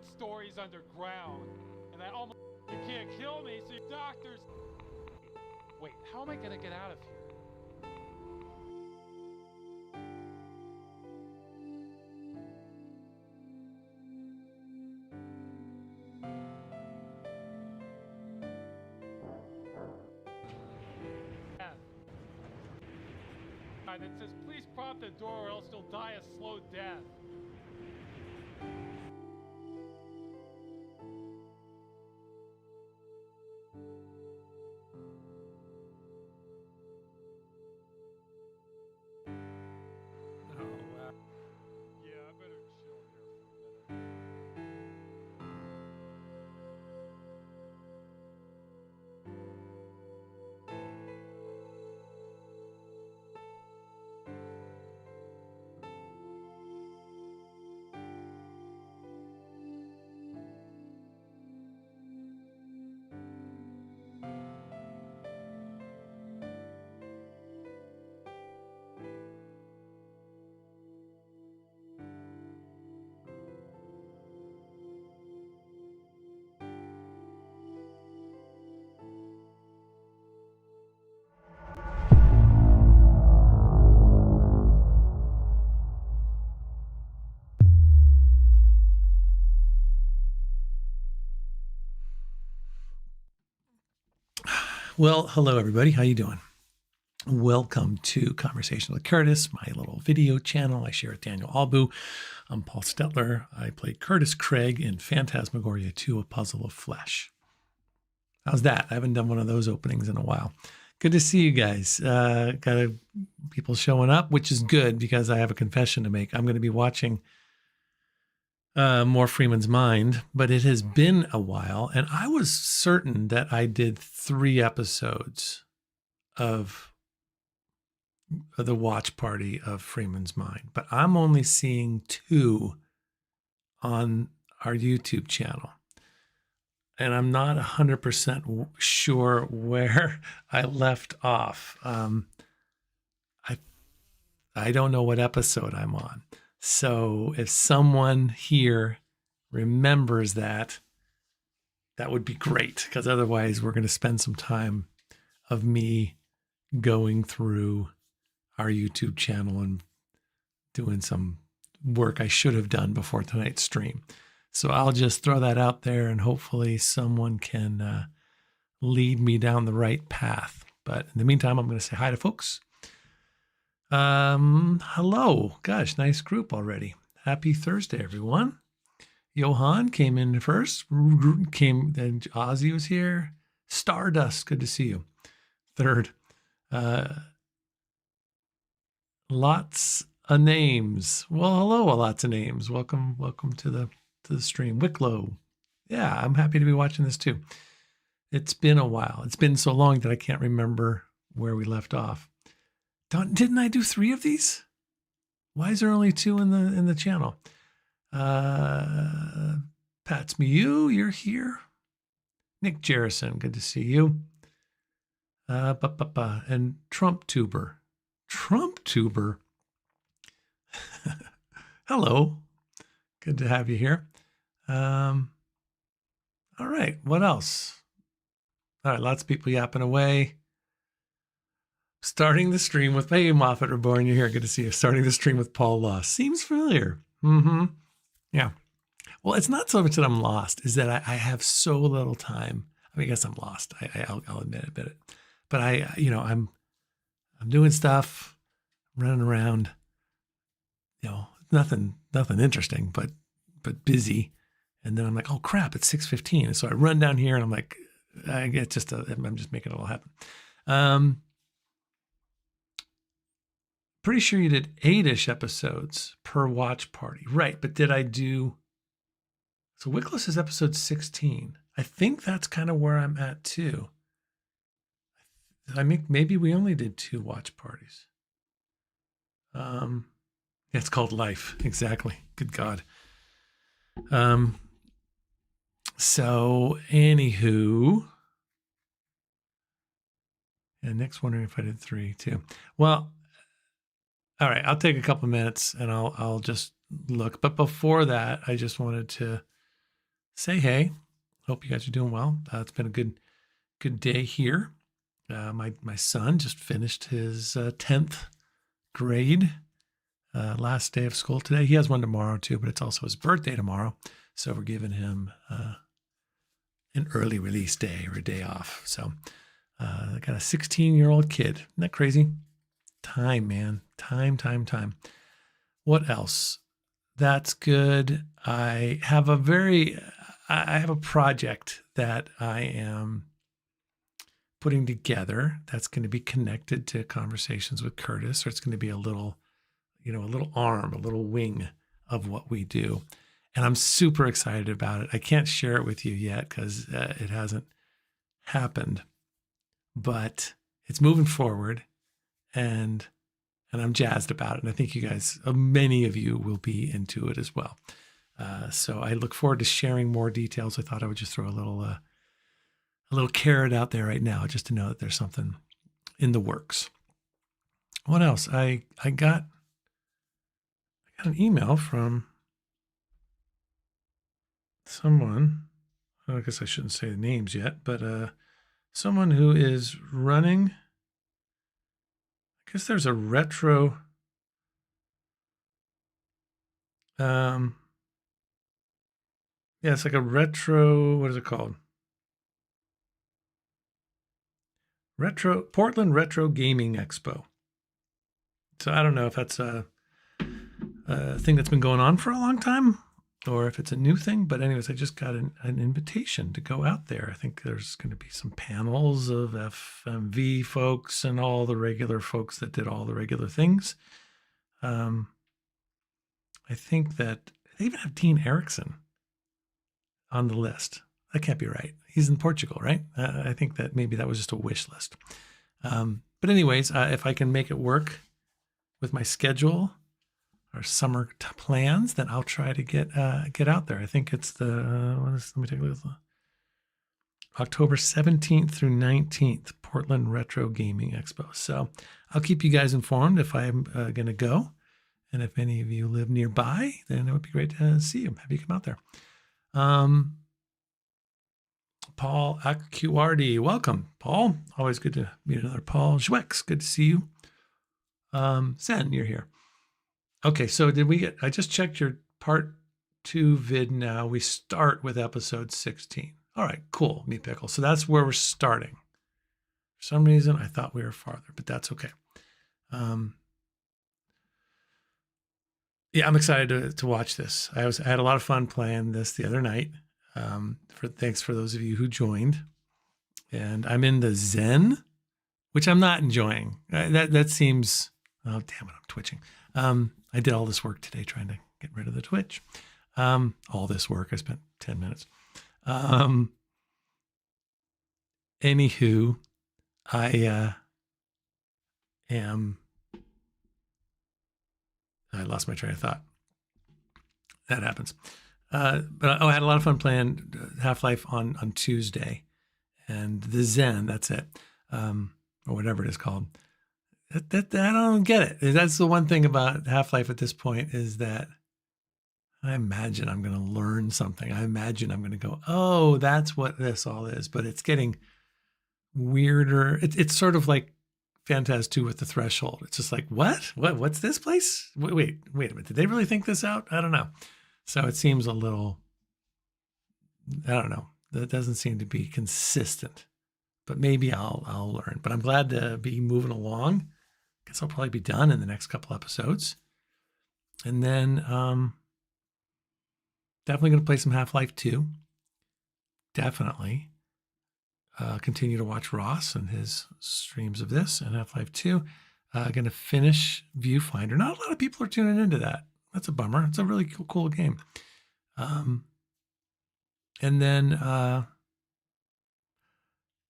stories underground, and I almost, you can't kill me, so your doctors. Wait, how am I gonna get out of here? That says, please prop the door or else you'll die a slow death. Oh, wow. Yeah, I better chill here for a minute. Well, hello everybody. How you doing? Welcome to Conversation with Curtis, my little video channel I share with Daniel Albu. I'm Paul Stetler. I played Curtis Craig in Phantasmagoria 2, A Puzzle of Flesh. How's that? I haven't done one of those openings in a while. Good to see you guys. Got people showing up, which is good because I have a confession to make. I'm going to be watching more Freeman's Mind, but it has been a while, and I was certain that I did 3 episodes of the watch party of Freeman's Mind, but I'm only seeing 2 on our YouTube channel, and I'm not 100% sure where I left off. I don't know what episode I'm on. So if someone here remembers that, that would be great, because otherwise we're going to spend some time of me going through our YouTube channel and doing some work I should have done before tonight's stream. So I'll just throw that out there and hopefully someone can lead me down the right path. But in the meantime, I'm going to say hi to folks. Hello. Gosh, nice group already. Happy Thursday, everyone. Johan came in first. Then Ozzy was here. Stardust, good to see you. Third. Lots of names. Well, hello, lots of names. Welcome to the stream. Wicklow. Yeah, I'm happy to be watching this too. It's been a while. It's been so long that I can't remember where we left off. Didn't I do 3 of these? Why is there only 2 in the channel? Pat's me you're here. Nick Jerrison, good to see you. And Trump Tuber. Hello. Good to have you here. All right, what else? All right, lots of people yapping away. Starting the stream with, hey, Moffat Reborn, you're here. Good to see you. Starting the stream with Paul Lost. Seems familiar. Yeah. Well, it's not so much that I'm lost, is that I have so little time. I mean, I guess I'm lost. I'll admit it. But I'm doing stuff, running around, nothing interesting, but busy. And then I'm like, oh crap, it's 6:15. And so I run down here and I'm like, I'm just making it all happen. Pretty sure you did 8-ish episodes per watch party. Right, but did I do... So Wickless is episode 16. I think that's kind of where I'm at too. I mean, maybe we only did 2 watch parties. It's called life. Exactly. Good God. So anywho... And Nick's wondering if I did 3 too. Well... All right, I'll take a couple minutes and I'll just look. But before that, I just wanted to say hey. Hope you guys are doing well. It's been a good day here. My son just finished his 10th grade. Last day of school today. He has one tomorrow too, but it's also his birthday tomorrow. So we're giving him an early release day or a day off. So I got a 16-year-old kid. Isn't that crazy? Time, man. Time. What else? That's good. I have a project that I am putting together that's going to be connected to Conversations with Curtis, or it's going to be a little arm, a little wing of what we do. And I'm super excited about it. I can't share it with you yet because it hasn't happened, but it's moving forward, and I'm jazzed about it. And I think you guys, many of you, will be into it as well. So I look forward to sharing more details. I thought I would just throw a little carrot out there right now, just to know that there's something in the works. What else? I got an email from someone. I guess I shouldn't say the names yet, but someone who is running. I guess there's a retro. Yeah, it's like a retro. What is it called? Portland Retro Gaming Expo. So I don't know if that's a thing that's been going on for a long time, or if it's a new thing. But anyways, I just got an invitation to go out there. I think there's going to be some panels of FMV folks and all the regular folks that did all the regular things. I think that they even have Dean Erickson on the list. That can't be right. He's in Portugal, right? I think that maybe that was just a wish list. But anyways, if I can make it work with my schedule or summer plans, then I'll try to get out there. I think it's let me take a look. October 17th through 19th, Portland Retro Gaming Expo. So I'll keep you guys informed if I'm going to go. And if any of you live nearby, then it would be great to see you. Have you come out there. Paul Accursed, welcome, Paul. Always good to meet another Paul. Schwex, good to see you. Sen, you're here. Okay, so I just checked your part 2 vid now. We start with episode 16. All right, cool, Meat Pickle. So that's where we're starting. For some reason, I thought we were farther, but that's okay. Yeah, I'm excited to watch this. I had a lot of fun playing this the other night. Thanks for those of you who joined. And I'm in the Zen, which I'm not enjoying. That seems, oh, damn it, I'm twitching. I did all this work today trying to get rid of the twitch. All this work, I spent 10 minutes. Anywho, I lost my train of thought. That happens. But I had a lot of fun playing Half-Life on Tuesday, and the Zen, that's it, or whatever it is called. That I don't get it. That's the one thing about Half-Life at this point, is that I imagine I'm going to learn something. I imagine I'm going to go, oh, that's what this all is. But it's getting weirder. It's sort of like Phantasm 2 with the Threshold. It's just like, what's this place? Wait a minute. Did they really think this out? I don't know. So it seems a little, I don't know. That doesn't seem to be consistent, but maybe I'll learn. But I'm glad to be moving along. Guess I'll probably be done in the next couple episodes. And then definitely going to play some Half-Life 2. Definitely. Continue to watch Ross and his streams of this and Half-Life 2. Going to finish Viewfinder. Not a lot of people are tuning into that. That's a bummer. It's a really cool game. And then a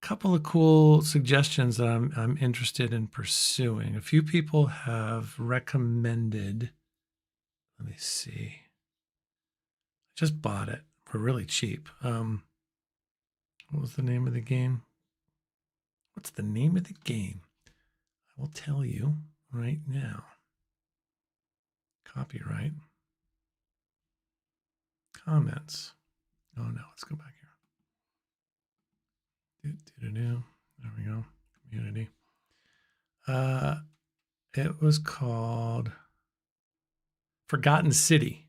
couple of cool suggestions that I'm interested in pursuing. A few people have recommended, let me see. I just bought it for really cheap. What was the name of the game? What's the name of the game? I will tell you right now. Copyright. Comments. Oh no, let's go back here. There we go. Community. It was called Forgotten City.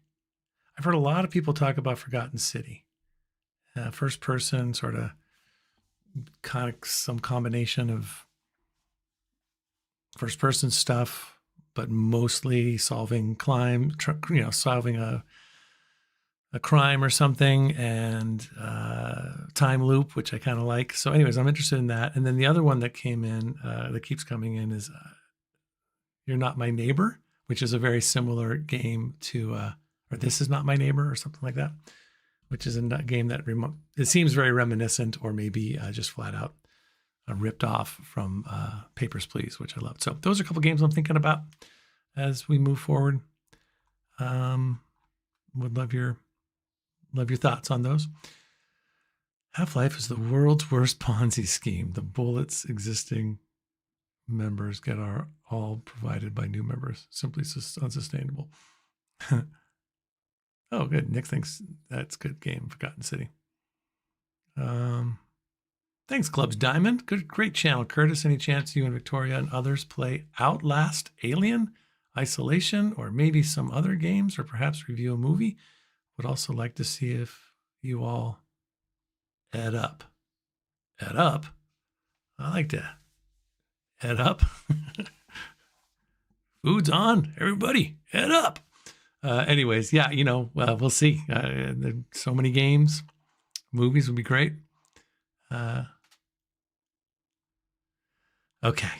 I've heard a lot of people talk about Forgotten City. First person, sort of some combination of first person stuff, but mostly solving solving a crime or something, and time loop, which I kind of like. So anyways, I'm interested in that. And then the other one that came in, that keeps coming in, is You're Not My Neighbor, which is a very similar game to, or This Is Not My Neighbor, or something like that, which is a game that it seems very reminiscent, or maybe just flat out ripped off from Papers, Please, which I love. So those are a couple games I'm thinking about as we move forward. Would love your thoughts on those. Half-Life is the world's worst Ponzi scheme. The bullets existing members get are all provided by new members. Simply unsustainable. Oh, good. Nick thinks that's a good game, Forgotten City. Thanks, Clubs Diamond. Great channel, Curtis. Any chance you and Victoria and others play Outlast, Alien, Isolation, or maybe some other games, or perhaps review a movie? Would also like to see if you all ed up. Ed up? I like to ed up. Food's on. Everybody, ed up. Anyways, yeah, we'll see. There's so many games. Movies would be great. Okay.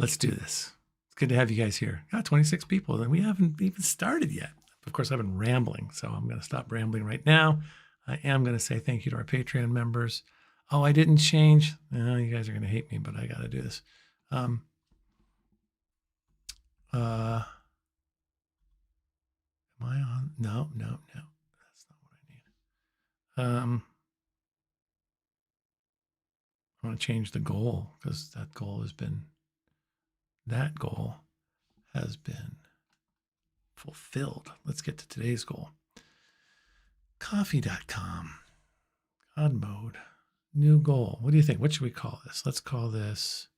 Let's do this. It's good to have you guys here. Got 26 people, and we haven't even started yet. Of course, I've been rambling, so I'm going to stop rambling right now. I am going to say thank you to our Patreon members. Oh, I didn't change. Oh, you guys are going to hate me, but I got to do this. Am I on? No. That's not what I need. I want to change the goal, because that goal has been fulfilled. Let's get to today's goal. Coffee.com. God mode. New goal. What do you think? What should we call this? Let's call this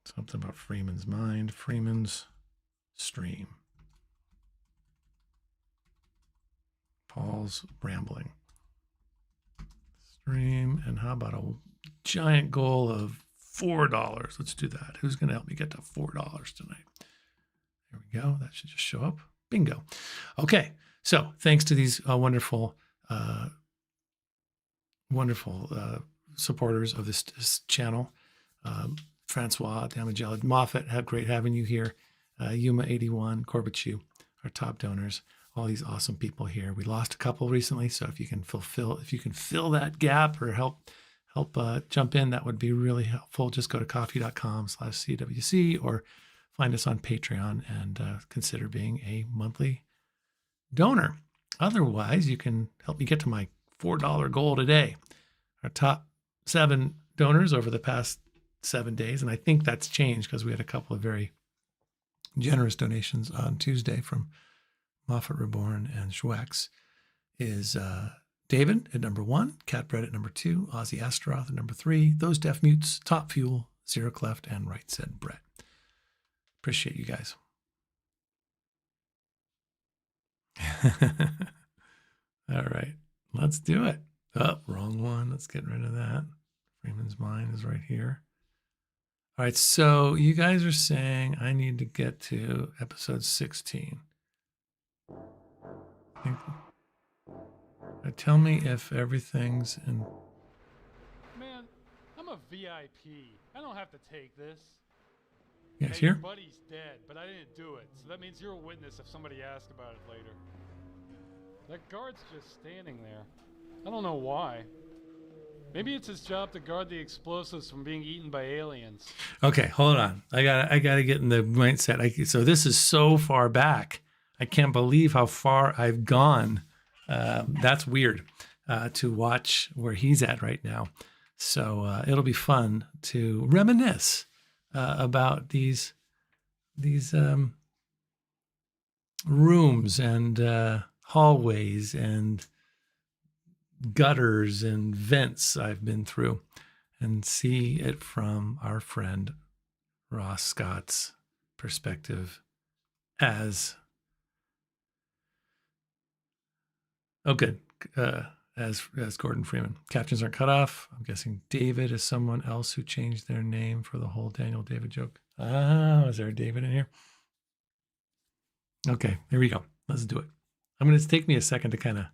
something about Freeman's Mind. Freeman's Stream. Paul's Rambling. Stream. And how about a giant goal of $4? Let's do that. Who's going to help me get to $4 tonight? There we go. That should just show up. Bingo. Okay. So thanks to these wonderful supporters of this channel. Francois, Damajala, Moffat, great having you here. Yuma81, Corbachu, our top donors. All these awesome people here. We lost a couple recently, so if you can fill that gap or help jump in, that would be really helpful. Just go to coffee.com/CWC or find us on Patreon and consider being a monthly donor. Otherwise, you can help me get to my $4 goal today. Our top 7 donors over the past 7 days, and I think that's changed because we had a couple of very generous donations on Tuesday from Moffat Reborn and Schwex, is David at number 1, Catbread at number 2, Ozzy Astaroth at number 3, Those Deaf Mutes, Top Fuel, Zero Cleft, and Right Said Brett. Appreciate you guys. All right, let's do it. Oh, wrong one. Let's get rid of that. Freeman's Mind is right here. All right, so you guys are saying I need to get to episode 16. Tell me if everything's in. Man, I'm a VIP. I don't have to take this. You guys hey, here? Your buddy's dead, but I didn't do it. So that means you're a witness if somebody asks about it later. That guard's just standing there. I don't know why. Maybe it's his job to guard the explosives from being eaten by aliens. Okay, hold on. I gotta get in the mindset. So this is so far back. I can't believe how far I've gone. That's weird to watch where he's at right now. So it'll be fun to reminisce about these rooms and hallways and gutters and vents I've been through, and see it from our friend Ross Scott's perspective as as Gordon Freeman. Captions aren't cut off. I'm guessing David is someone else who changed their name for the whole Daniel David joke. Is there a David in here? Okay, here we go. Let's do it. It's take me a second to kind of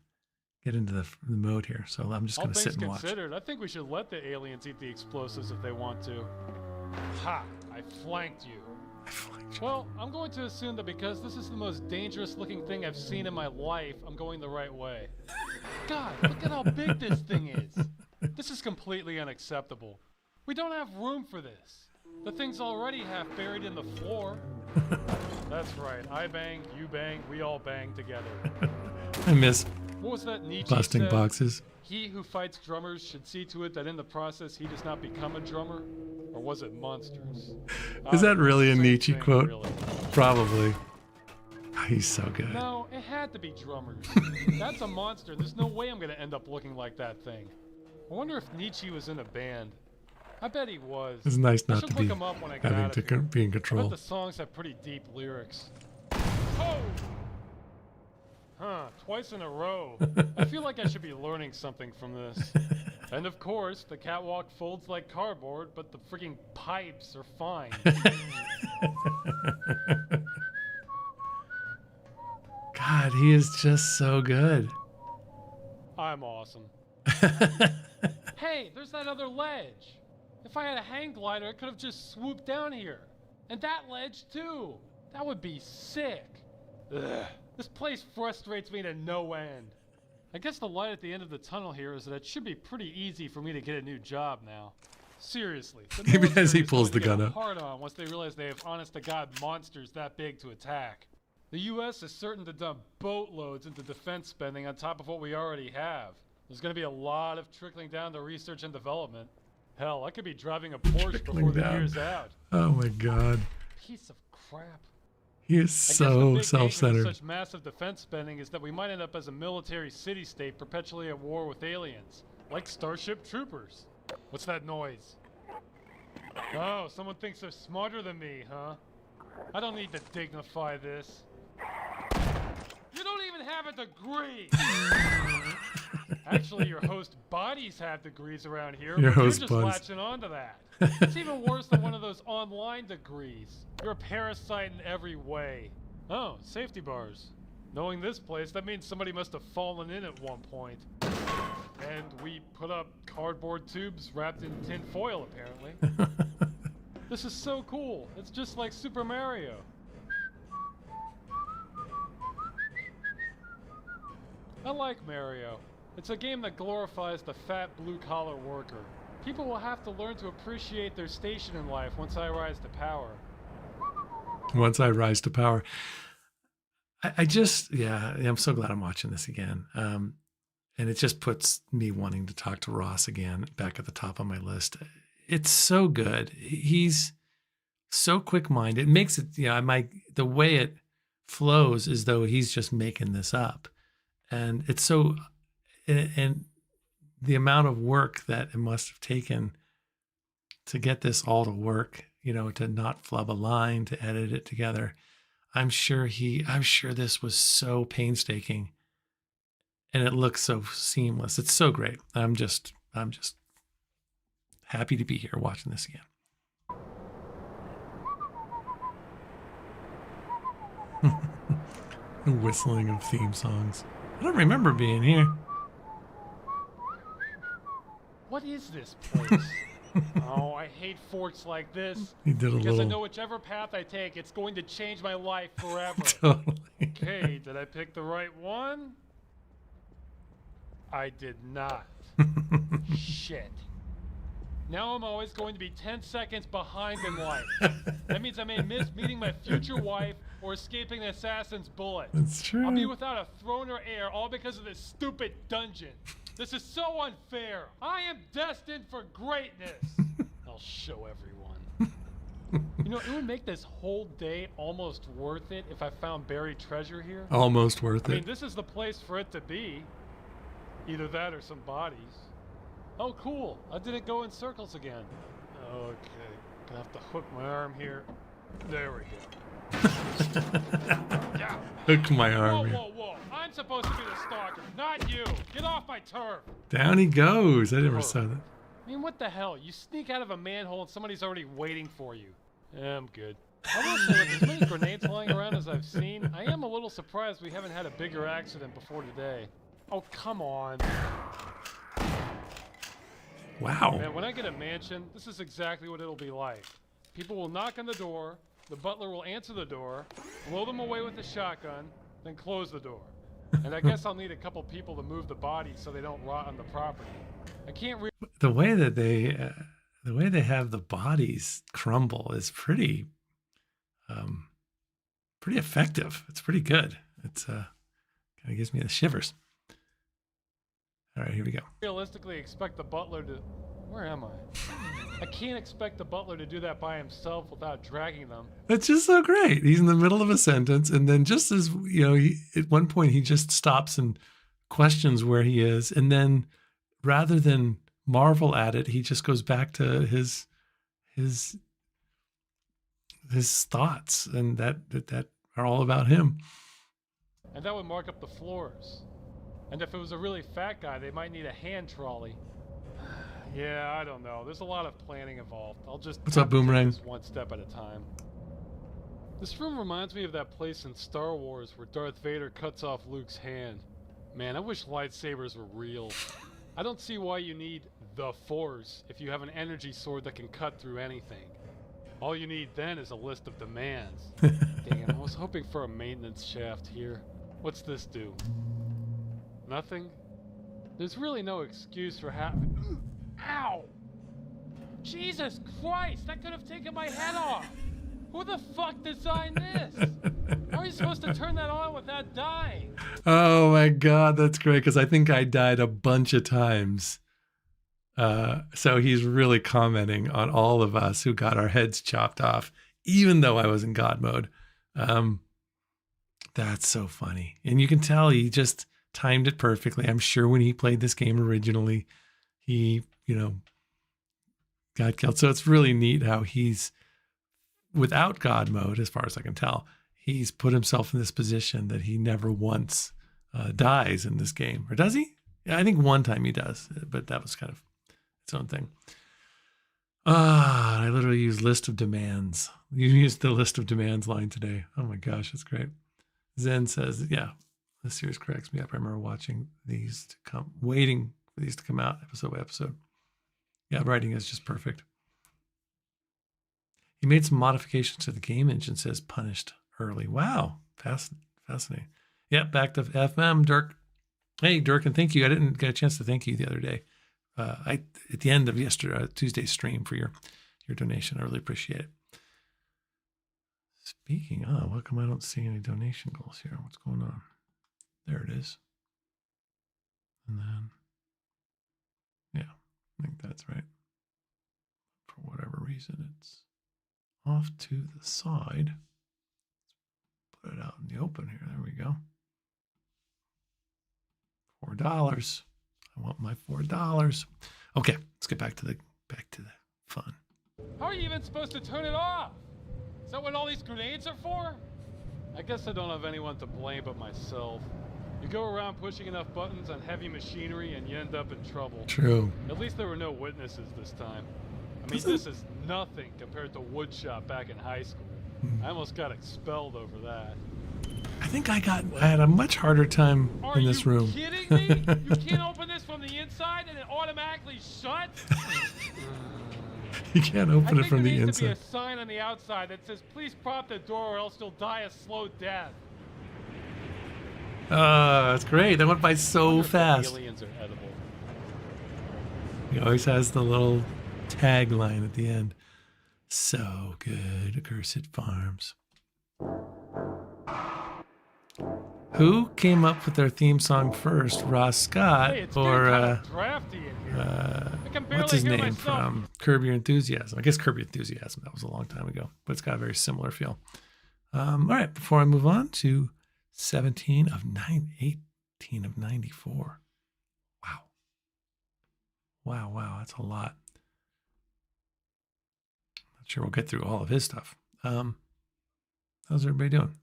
get into the mode here, so I'm just going to sit and watch. I think we should let the aliens eat the explosives if they want to. Ha! I flanked you. Well, I'm going to assume that because this is the most dangerous looking thing I've seen in my life, I'm going the right way. God, look at how big this thing is. This is completely unacceptable. We don't have room for this. The thing's already half buried in the floor. That's right. I bang, you bang, we all bang together. I miss what was that Nietzsche busting said? Boxes. He who fights drummers should see to it that in the process he does not become a drummer. Or was it monsters? Is that really a Nietzsche quote? Really. Probably. Oh, he's so good. No, it had to be drummers. That's a monster. There's no way I'm going to end up looking like that thing. I wonder if Nietzsche was in a band. I bet he was. It's nice not to be look him up when I get having out to of here. be in I control. bet the songs have pretty deep lyrics. Oh! Huh, twice in a row. I feel like I should be learning something from this. And of course, the catwalk folds like cardboard, but the freaking pipes are fine. God, he is just so good. I'm awesome. Hey, there's that other ledge. If I had a hang glider, I could have just swooped down here. And that ledge too. That would be sick. Ugh. This place frustrates me to no end. I guess the light at the end of the tunnel here is that it should be pretty easy for me to get a new job now. Seriously. Maybe as he pulls the gun up. Hard on once they realize they have honest-to-God monsters that big to attack. The U.S. is certain to dump boatloads into defense spending on top of what we already have. There's going to be a lot of trickling down to research and development. Hell, I could be driving a Porsche before the year's out. Oh my God. Piece of crap. He is so self-centered. Such massive defense spending is that we might end up as a military city-state perpetually at war with aliens, like Starship Troopers. What's that noise? Oh, someone thinks they're smarter than me, huh? I don't need to dignify this. You don't even have a degree! Actually, your host bodies have degrees around here, but you're just latching onto that. It's even worse than one of those online degrees. You're a parasite in every way. Oh, safety bars. Knowing this place, that means somebody must have fallen in at one point. And we put up cardboard tubes wrapped in tin foil, apparently. This is so cool. It's just like Super Mario. I like Mario. It's a game that glorifies the fat blue-collar worker. People will have to learn to appreciate their station in life once I rise to power. Once I rise to power. I'm so glad I'm watching this again. And it just puts me wanting to talk to Ross again back at the top of my list. It's so good. He's so quick-minded. It makes it, the way it flows as though he's just making this up. And it's so, and the amount of work that it must have taken to get this all to work, to not flub a line, to edit it together. I'm sure this was so painstaking and it looks so seamless. It's so great. I'm just happy to be here watching this again. The whistling of theme songs. I don't remember being here. What is this place? Oh, I hate forks like this. He did a because I know whichever path I take, it's going to change my life forever. Totally. Okay, did I pick the right one? I did not. Shit. Now I'm always going to be 10 seconds behind in life. That means I may miss meeting my future wife or escaping an assassin's bullet. That's true. I'll be without a throne or heir, all because of this stupid dungeon. This is so unfair. I am destined for greatness. I'll show everyone. know, it would make this whole day almost worth it if I found buried treasure here. Almost worth I it. mean, this is the place for it to be. Either that or some bodies. Oh, cool. I didn't go in circles again. Okay. Gonna have to hook my arm here. There we go. Yeah. Hook my Whoa, arm. whoa, whoa. I'm supposed to be the stalker, not you. Get off my turf. Down he goes. I never saw that. I mean, what the hell? You sneak out of a manhole and somebody's already waiting for you. Yeah, I'm good. I will say, with as many grenades lying around as I've seen, I am a little surprised we haven't had a bigger accident before today. Oh, come on. Wow. Man, when I get a mansion, this is exactly what it'll be like. People will knock on the door, the butler will answer the door, blow them away with a shotgun, then close the door. And I guess I'll need a couple people to move the bodies so they don't rot on the property. I can't The way that they have the bodies crumble is pretty effective. It's pretty good. It's kind of gives me the shivers. All right, here we go. realistically expect the butler to... Where am I? I can't expect the butler to do that by himself without dragging them. That's just so great. He's in the middle of a sentence, and then just as, you know, at one point he just stops and questions where he is, and then rather than marvel at it, he just goes back to his thoughts, and that are all about him. And that would mark up the floors. And if it was a really fat guy, they might need a hand trolley. Yeah, I don't know. There's a lot of planning involved. I'll just What's up, Boomerang? take this one step at a time. This room reminds me of that place in Star Wars where Darth Vader cuts off Luke's hand. Man, I wish lightsabers were real. I don't see why you need the Force if you have an energy sword that can cut through anything. All you need then is a list of demands. Dang it, I was hoping for a maintenance shaft here. What's this do? Nothing? There's really no excuse for having... Ow! Jesus Christ! That could have taken my head off! Who the fuck designed this? How are you supposed to turn that on without dying? Oh my God, that's great, because I think I died a bunch of times. So he's really commenting on all of us who got our heads chopped off, even though I was in God mode. That's so funny. And you can tell he just timed it perfectly. I'm sure when he played this game originally, he, got killed. So it's really neat how he's, without God mode, as far as I can tell, he's put himself in this position that he never once dies in this game. Or does he? Yeah, I think one time he does, but that was kind of its own thing. I literally used list of demands. You used the list of demands line today. Oh my gosh, that's great. Zen says, yeah, this series cracks me up. I remember watching these to come, waiting for these to come out episode by episode. Yeah, writing is just perfect. He made some modifications to the game engine, says punished early. Wow, fascinating. Yeah, back to FM, Dirk. Hey, Dirk, and thank you. I didn't get a chance to thank you the other day. At the end of Tuesday's stream for your donation. I really appreciate it. Speaking of, how come I don't see any donation goals here? What's going on? There it is. And then, yeah, I think that's right. For whatever reason, it's off to the side. Let's put it out in the open here. There we go. $4. I want my $4. Okay, let's get back to the fun. How are you even supposed to turn it off? Is that what all these grenades are for? I guess I don't have anyone to blame but myself. You go around pushing enough buttons on heavy machinery and you end up in trouble. True. At least there were no witnesses this time. I mean, this is nothing compared to woodshop back in high school. I almost got expelled over that. I think I had a much harder time in this room. Are you kidding me? You can't open this from the inside and it automatically shuts? You can't open it from the I think there needs to be inside. a sign on the outside that says, please prop the door or else you'll die a slow death. That's great. That went by so fast. Aliens are edible. He always has the little tagline at the end. So good, Accursed Farms. Who came up with their theme song first, Ross Scott Hey, it's or getting kind of drafty in here. I can barely what's his hear name myself. from Curb Your Enthusiasm? I guess Curb Your Enthusiasm, that was a long time ago, but it's got a very similar feel. All right, before I move on to 18 of 94. Wow, that's a lot. Not sure we'll get through all of his stuff. How's everybody doing?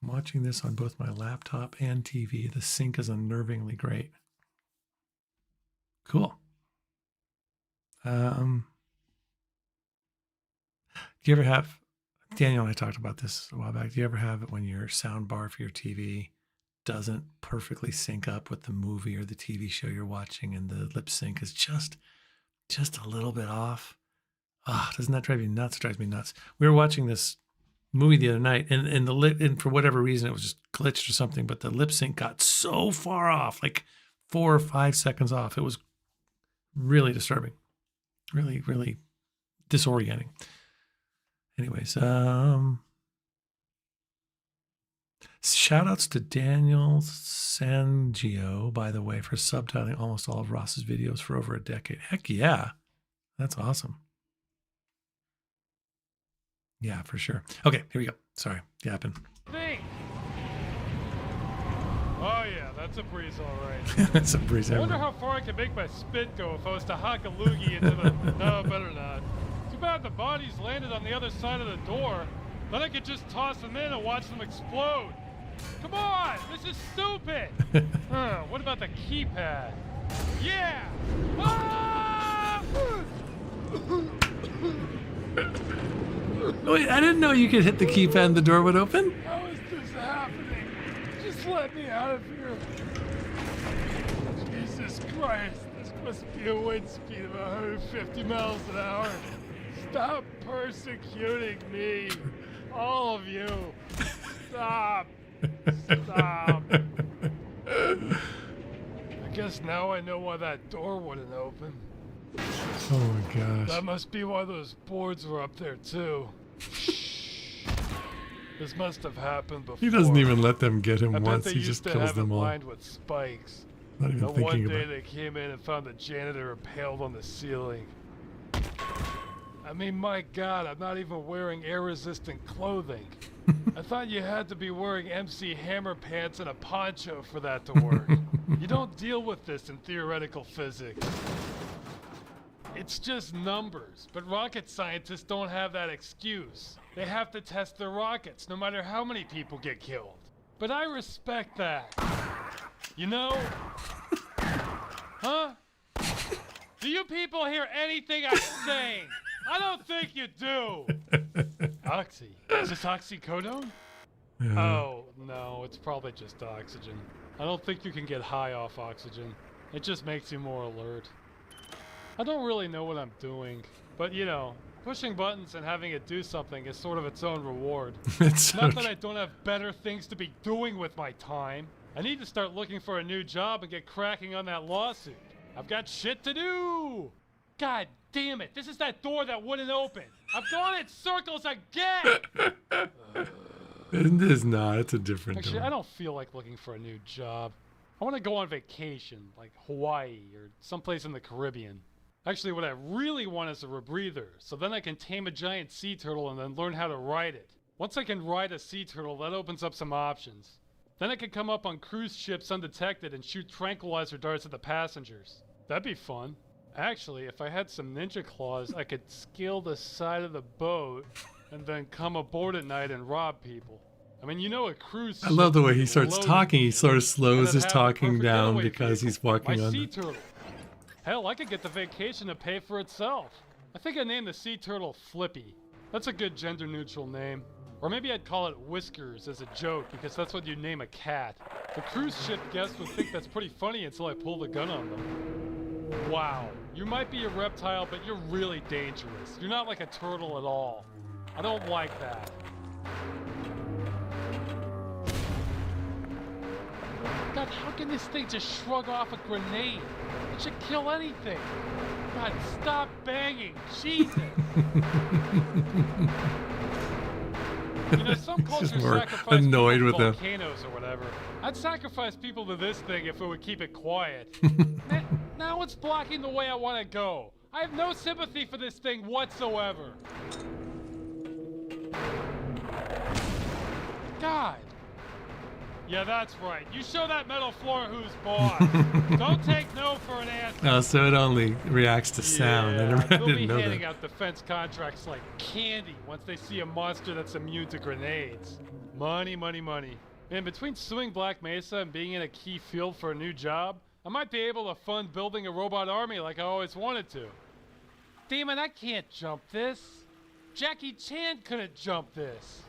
I'm watching this on both my laptop and TV. The sync is unnervingly great. Cool. Do you ever have, Daniel and I talked about this a while back, do you ever have it when your sound bar for your TV doesn't perfectly sync up with the movie or the TV show you're watching and the lip sync is just a little bit off? Doesn't that drive you nuts? It drives me nuts. We were watching this movie the other night and for whatever reason it was just glitched or something, but the lip sync got so far off, like 4 or 5 seconds off. It was really disturbing, really, really disorienting. Anyways, shout outs to Daniel Sangio, by the way, for subtitling almost all of Ross's videos for over a decade. Heck yeah, that's awesome. Yeah, for sure. Okay, here we go. Sorry, yapping. Oh yeah, that's a breeze, all right. That's a breeze. I wonder how far I could make my spit go if I was to hock a loogie into the... No, better not. Too bad the bodies landed on the other side of the door. Then I could just toss them in and watch them explode. Come on, this is stupid. What about the keypad? Yeah. Ah! Wait, I didn't know you could hit the keypad and the door would open. How is this happening? Just let me out of here. Jesus Christ, this must be a wind speed of 150 miles an hour. Stop persecuting me. All of you. Stop. Stop. I guess now I know why that door wouldn't open. Oh my gosh. That must be why those boards were up there too. This must have happened before. He doesn't even let them get him I once. bet He they just used to kills have them it all. lined with spikes. Not even The thinking one about day it. they came in and found the janitor impaled on the ceiling. I mean, my God, I'm not even wearing air-resistant clothing. I thought you had to be wearing MC Hammer pants and a poncho for that to work. You don't deal with this in theoretical physics. It's just numbers, but rocket scientists don't have that excuse. They have to test their rockets, no matter how many people get killed. But I respect that. You know? Huh? Do you people hear anything I'm saying? I don't think you do. Oxy. Is this oxycodone? Yeah. Oh, no, it's probably just oxygen. I don't think you can get high off oxygen. It just makes you more alert. I don't really know what I'm doing, but you know, pushing buttons and having it do something is sort of its own reward. It's Not okay. that I don't have better things to be doing with my time. I need to start looking for a new job and get cracking on that lawsuit. I've got shit to do! God damn it, this is that door that wouldn't open. I've gone in circles again! It is not. It's a different Actually, door. I don't feel like looking for a new job. I want to go on vacation, like Hawaii or someplace in the Caribbean. Actually, what I really want is a rebreather, so then I can tame a giant sea turtle and then learn how to ride it. Once I can ride a sea turtle, that opens up some options. Then I can come up on cruise ships undetected and shoot tranquilizer darts at the passengers. That'd be fun. Actually, if I had some ninja claws, I could scale the side of the boat and then come aboard at night and rob people. I mean, you know, a cruise ship I love the way he is starts loaded talking. He sort of and slows then his have the talking perfect down getaway because vehicle, he's walking my on sea the... turtle. Hell, I could get the vacation to pay for itself. I think I named the sea turtle Flippy. That's a good gender-neutral name. Or maybe I'd call it Whiskers as a joke, because that's what you name a cat. The cruise ship guests would think that's pretty funny until I pull the gun on them. Wow, you might be a reptile, but you're really dangerous. You're not like a turtle at all. I don't like that. God, how can this thing just shrug off a grenade? It should kill anything. God, stop banging. Jesus. You know, some He's just cultures more sacrifice annoyed people with to them. volcanoes or whatever. I'd sacrifice people to this thing if it would keep it quiet. Now it's blocking the way I want to go. I have no sympathy for this thing whatsoever. God. Yeah, that's right. You show that metal floor who's boss. Don't take no for an answer. Oh, so it only reacts to sound. Yeah, I they'll be didn't know handing that. out defense contracts like candy once they see a monster that's immune to grenades. Money, money, money. Man, between suing Black Mesa and being in a key field for a new job, I might be able to fund building a robot army like I always wanted to. Damn it, I can't jump this. Jackie Chan couldn't jump this.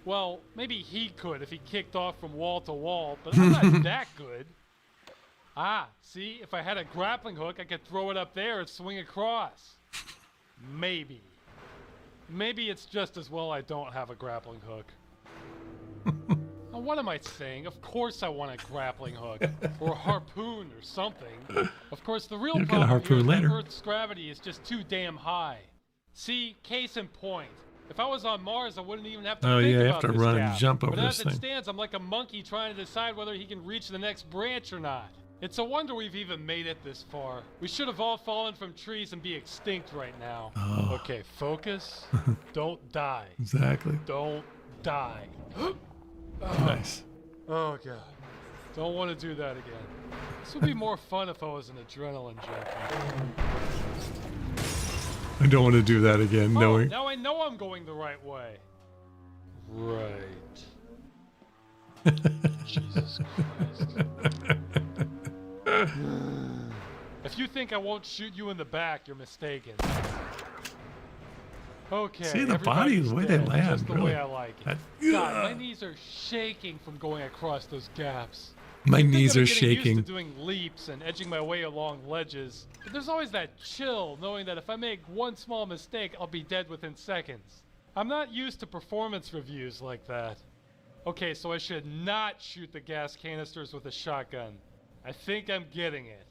Well, maybe he could if he kicked off from wall to wall, but I'm not that good. Ah, see, if I had a grappling hook, I could throw it up there and swing across. Maybe. Maybe it's just as well I don't have a grappling hook. Now, what am I saying? Of course I want a grappling hook. Or a harpoon or something. Of course, the real You'll get a problem harpoon here is that later. Earth's gravity is just too damn high. See, case in point. If I was on Mars, I wouldn't even have to Oh, think yeah, you about have to this run gap. and jump over but this as thing. it stands, I'm like a monkey trying to decide whether he can reach the next branch or not. It's a wonder we've even made it this far. We should have all fallen from trees and be extinct right now. Oh. Okay, focus. Don't die. Exactly. Don't die. Nice. Oh, God. Don't want to do that again. This would be more fun if I was an adrenaline junkie. I don't want to do that again, Oh, knowing. now I know I'm going the right way. Right. Jesus Christ. If you think I won't shoot you in the back, you're mistaken. Okay. See the body, the way they everybody's dead, land, just the really. way I like it. That- God, my knees are shaking from going across those gaps. My I think knees I'm are getting shaking. used to doing leaps and edging my way along ledges. But there's always that chill knowing that if I make one small mistake, I'll be dead within seconds. I'm not used to performance reviews like that. Okay, so I should not shoot the gas canisters with a shotgun. I think I'm getting it.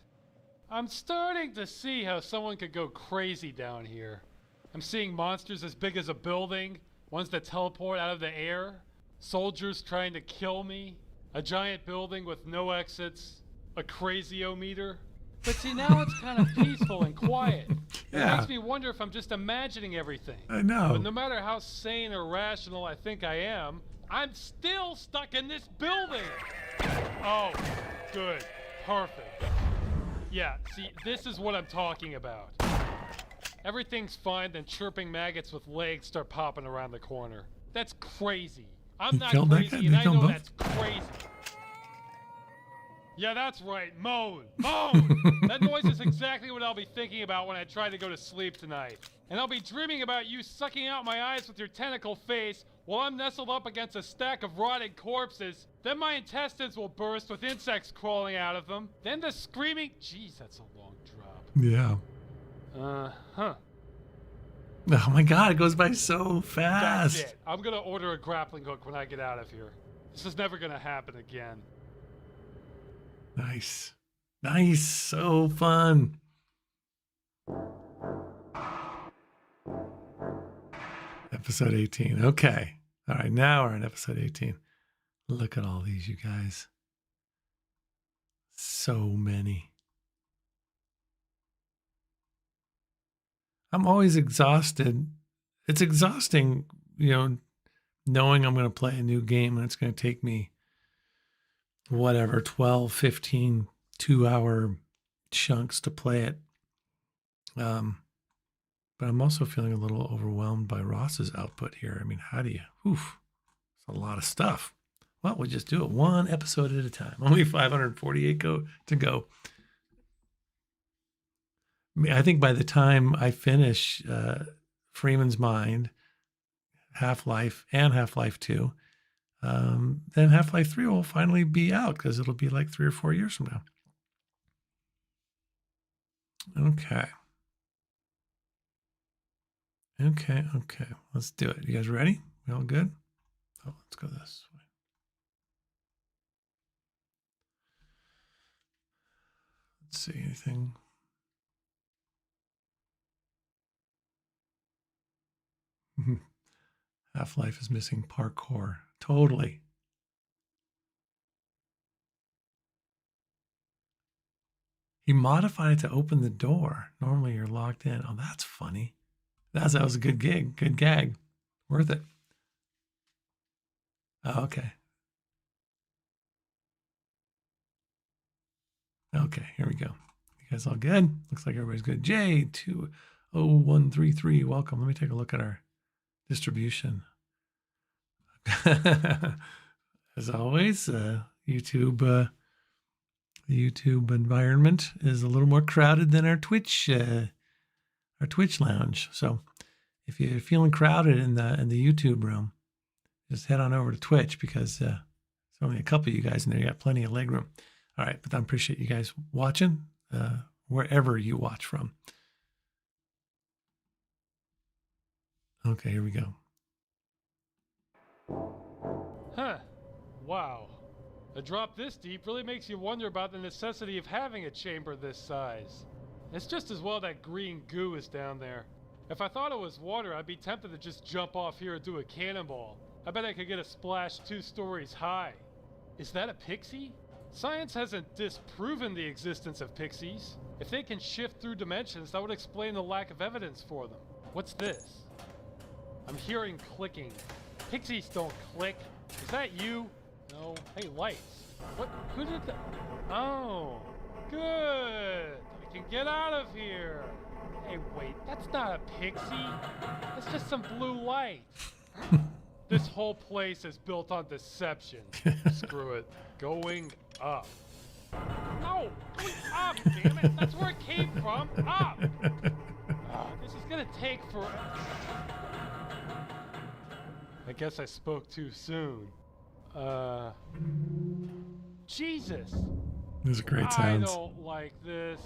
I'm starting to see how someone could go crazy down here. I'm seeing monsters as big as a building, ones that teleport out of the air, soldiers trying to kill me, a giant building with no exits, a crazy-o-meter. But see, now it's kind of peaceful and quiet. Yeah. It makes me wonder if I'm just imagining everything. I know. But no matter how sane or rational I think I am, I'm still stuck in this building. Oh, good. Perfect. Yeah, see, this is what I'm talking about. Everything's fine, then chirping maggots with legs start popping around the corner. That's crazy. I'm You not killed that guy? crazy, Did and you I kill know them that's crazy. Yeah, that's right. Moan. Moan! That noise is exactly what I'll be thinking about when I try to go to sleep tonight. And I'll be dreaming about you sucking out my eyes with your tentacle face while I'm nestled up against a stack of rotting corpses. Then my intestines will burst with insects crawling out of them. Then the screaming... Jeez, that's a long drop. Yeah. Uh-huh. Oh my God, it goes by so That's fast. it. I'm gonna order a grappling hook when I get out of here. This is never gonna happen again. Nice. Nice. So fun. Episode 18. Okay. All right. Now we're on episode 18. Look at all these, you guys. So many. I'm always exhausted. It's exhausting, knowing I'm going to play a new game and it's going to take me whatever, 12, 15, 2-hour chunks to play it. But I'm also feeling a little overwhelmed by Ross's output here. I mean, how do you, it's a lot of stuff. Well, we'll just do it one episode at a time. Only 548 to go. I think by the time I finish Freeman's Mind, Half-Life, and Half-Life 2, then Half-Life 3 will finally be out because it'll be like 3 or 4 years from now. Okay. Let's do it. You guys ready? We all good? Oh, let's go this way. Let's see, anything? Half-Life is missing parkour. Totally. He modified it to open the door. Normally you're locked in. Oh, that's funny. That was a good gig. Good gag. Worth it. Oh, okay. Okay, here we go. You guys all good? Looks like everybody's good. J20133, welcome. Let me take a look at our distribution. As always, YouTube, the YouTube environment is a little more crowded than our Twitch lounge. So if you're feeling crowded in the YouTube room, just head on over to Twitch because there's only a couple of you guys in there. You got plenty of leg room. All right, but I appreciate you guys watching wherever you watch from. Okay, here we go. Huh. Wow. A drop this deep really makes you wonder about the necessity of having a chamber this size. It's just as well that green goo is down there. If I thought it was water, I'd be tempted to just jump off here and do a cannonball. I bet I could get a splash 2 stories high. Is that a pixie? Science hasn't disproven the existence of pixies. If they can shift through dimensions, that would explain the lack of evidence for them. What's this? I'm hearing clicking. Pixies don't click. Is that you? No. Hey, lights. What? Who did that? Oh, good. I can get out of here. Hey, wait. That's not a pixie. That's just some blue light. This whole place is built on deception. Screw it. Going up. No! Going up, damn it! That's where it came from! Up! This is gonna take forever. I guess I spoke too soon. Jesus! These are great sounds. I don't like this.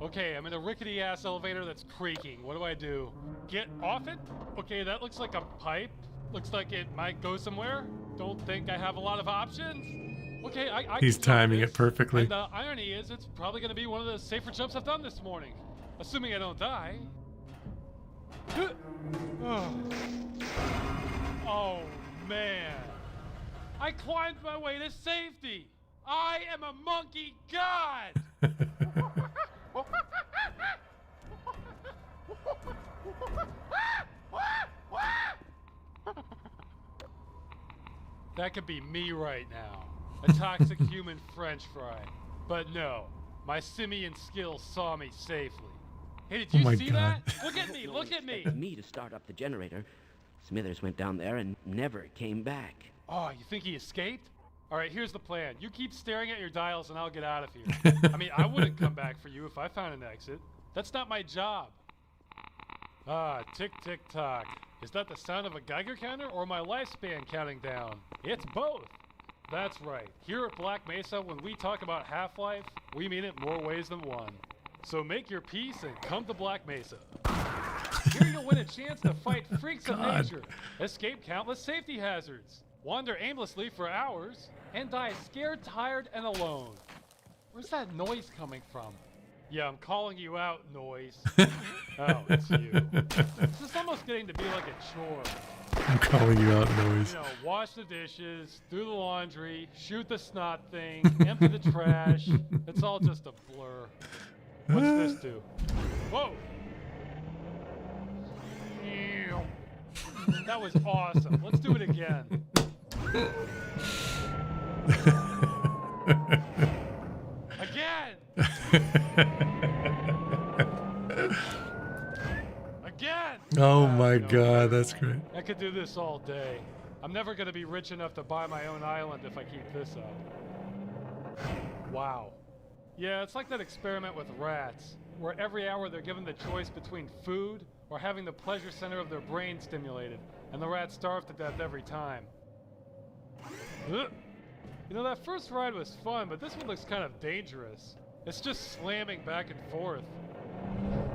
Okay, I'm in a rickety-ass elevator that's creaking. What do I do? Get off it? Okay, that looks like a pipe. Looks like it might go somewhere. Don't think I have a lot of options. Okay, I He's timing it perfectly. And the irony is, it's probably going to be one of the safer jumps I've done this morning. Assuming I don't die. Oh, man. I climbed my way to safety. I am a monkey god. That could be me right now. A toxic human french fry. But no, my simian skills saw me safely. Hey, did you see that? Look at me, look at me! Me to start up the generator. Smithers went down there and never came back. Oh, you think he escaped? Alright, here's the plan. You keep staring at your dials and I'll get out of here. I mean, I wouldn't come back for you if I found an exit. That's not my job. Ah, tick, tick, tock. Is that the sound of a Geiger counter or my lifespan counting down? It's both. That's right. Here at Black Mesa, when we talk about Half-Life, we mean it more ways than one. So make your peace and come to Black Mesa. Here you'll win a chance to fight freaks of nature, escape countless safety hazards, wander aimlessly for hours, and die scared, tired, and alone. Where's that noise coming from? Yeah, I'm calling you out, noise. Oh, it's you. This is almost getting to be like a chore. I'm calling you out, noise. You know, wash the dishes, do the laundry, shoot the snot thing, empty the trash. It's all just a blur. What's this do? Whoa! That was awesome. Let's do it again. Again! Again! Oh my god, that's great. I could do this all day. I'm never going to be rich enough to buy my own island if I keep this up. Wow. Yeah, it's like that experiment with rats, where every hour they're given the choice between food or having the pleasure center of their brain stimulated, and the rats starve to death every time. Ugh. You know, that first ride was fun, but this one looks kind of dangerous. It's just slamming back and forth.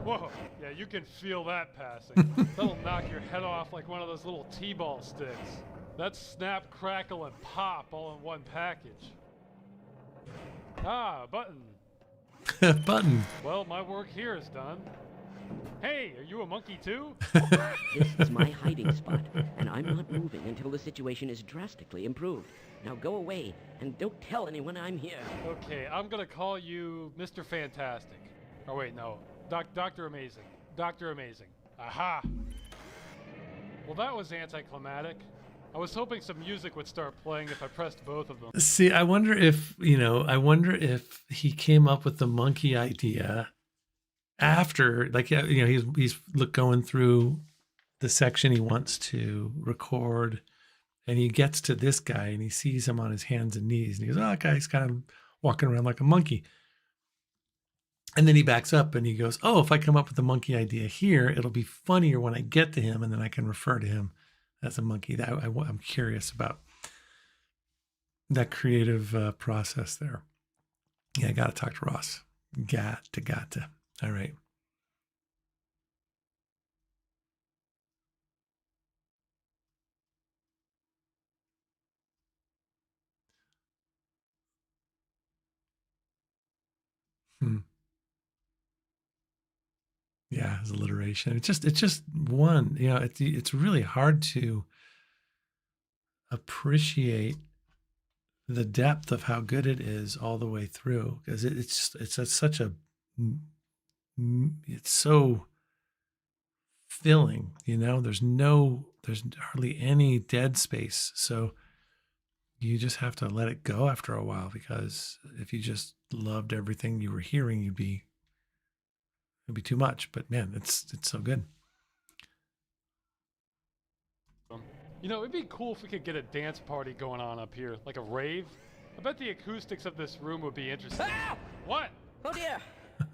Whoa, yeah, you can feel that passing. That'll knock your head off like one of those little T-ball sticks. That's snap, crackle, and pop all in one package. Ah, a button. Button. Well, my work here is done. Hey, are you a monkey too? This is my hiding spot, and I'm not moving until the situation is drastically improved. Now go away, and don't tell anyone I'm here. Okay, I'm gonna call you Mr. Fantastic. Oh wait, no. Dr. Amazing. Dr. Amazing. Aha! Well, that was anticlimactic. I was hoping some music would start playing if I pressed both of them. See, I wonder if he came up with the monkey idea after, like, he's going through the section he wants to record, and he gets to this guy and he sees him on his hands and knees, and he goes, "Oh, that guy's kind of walking around like a monkey." And then he backs up and he goes, "Oh, if I come up with the monkey idea here, it'll be funnier when I get to him, and then I can refer to him as a monkey." I'm curious about that creative process there. Yeah, I got to talk to Ross. Got to. All right. Yeah, his alliteration. It's just one. It's really hard to appreciate the depth of how good it is all the way through, because it's so filling. There's hardly any dead space, so you just have to let it go after a while, because if you just loved everything you were hearing, it'd be too much. But man, it's so good. It'd be cool if we could get a dance party going on up here, like a rave. I bet the acoustics of this room would be interesting. Ah! What? Oh dear!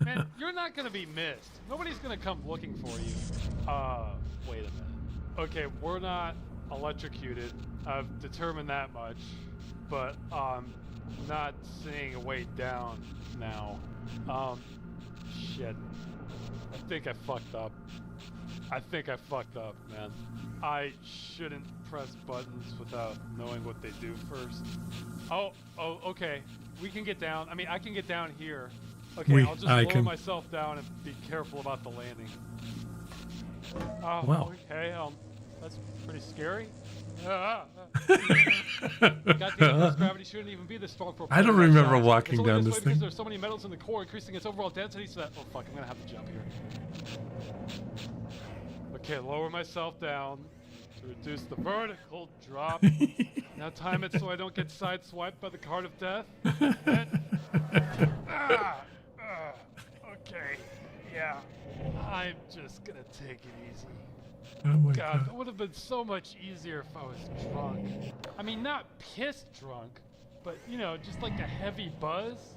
Man, you're not gonna be missed. Nobody's gonna come looking for you. Wait a minute. Okay, we're not electrocuted. I've determined that much. But I'm not seeing a way down now. Shit. I think I fucked up. Man. I shouldn't press buttons without knowing what they do first. Oh, okay. We can get down. I mean, I can get down here. Okay, I'll just lower myself down and be careful about the landing. Oh, wow. Okay, that's pretty scary. Goddamn, gravity shouldn't even be this strong for a I don't remember walking down this thing. Because there's so many metals in the core, increasing its overall density, so that... Oh, fuck, I'm gonna have to jump here. Okay, lower myself down to reduce the vertical drop. Now time it so I don't get sideswiped by the cart of death. Okay, yeah. I'm just gonna take it easy. Oh my God, that would have been so much easier if I was drunk. I mean, not pissed drunk, but, just like a heavy buzz.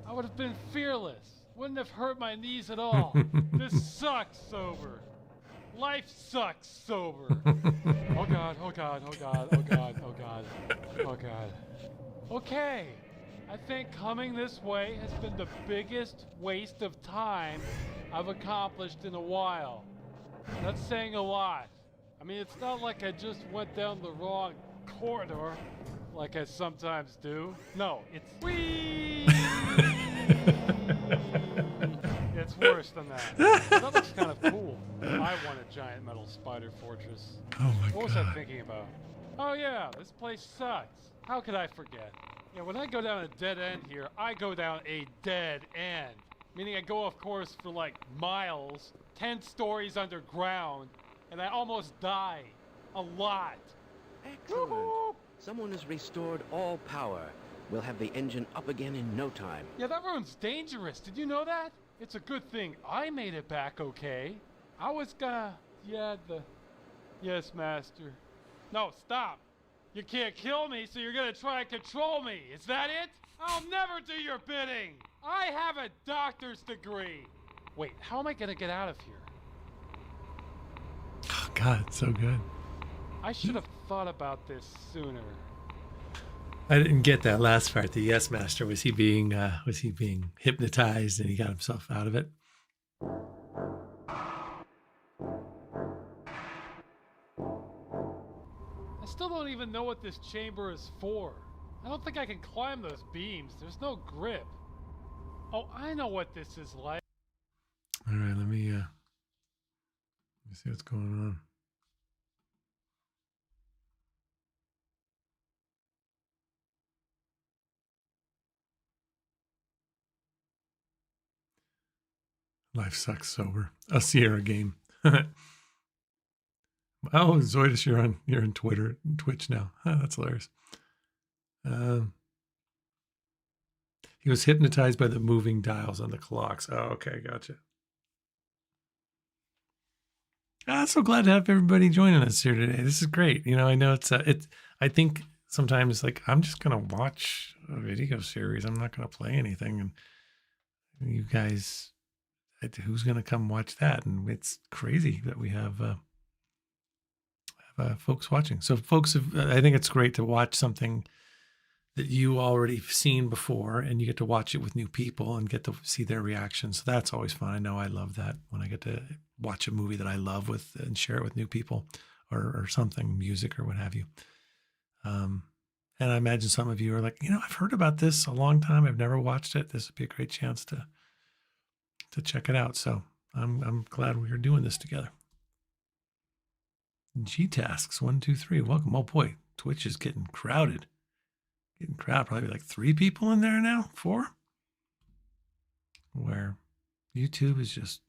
I would have been fearless. Wouldn't have hurt my knees at all. This sucks sober. Life sucks sober. Oh God, oh God, oh God, oh God, oh God, oh God. Okay, I think coming this way has been the biggest waste of time I've accomplished in a while. That's saying a lot. I mean, it's not like I just went down the wrong corridor, like I sometimes do. No, it's whee! It's worse than that. That looks kind of cool. I want a giant metal spider fortress. Oh my God. What was I thinking about? Oh yeah, this place sucks. How could I forget? Yeah, when I go down a dead end here, I go down a dead end. Meaning I go off course for like miles, 10 stories underground, and I almost die. A lot. Excellent. Woo-hoo! Someone has restored all power. We'll have the engine up again in no time. Yeah, that room's dangerous. Did you know that? It's a good thing I made it back okay. I was gonna... Yes, master. No, stop. You can't kill me, so you're gonna try and control me. Is that it? I'll never do your bidding. I have a doctor's degree. Wait, how am I gonna get out of here? Oh God, it's so good. I should have thought about this sooner. I didn't get that last part. The yes master, was he being hypnotized and he got himself out of it? I still don't even know what this chamber is for. I don't think I can climb those beams. There's no grip. Oh, I know what this is like. All right, let me me see what's going on. Life sucks sober. A Sierra game. Oh, Zoidus, you're on Twitter, Twitch now. That's hilarious. He was hypnotized by the moving dials on the clocks. Oh, okay, gotcha. I'm so glad to have everybody joining us here today. This is great. You know, I know it's I think sometimes like I'm just gonna watch a video series. I'm not gonna play anything, and you guys, who's gonna come watch that? And it's crazy that we have folks watching. So, folks, I think it's great to watch something that you already seen before, and you get to watch it with new people and get to see their reactions. So that's always fun. I know I love that when I get to watch a movie that I love with and share it with new people, or something, music or what have you. And I imagine some of you are like, I've heard about this a long time. I've never watched it. This would be a great chance to check it out. So I'm glad we are doing this together. G-Tasks 1, 2, 3. Welcome. Oh boy, Twitch is getting crowded. Probably like 3 people in there now, 4. Where YouTube is just,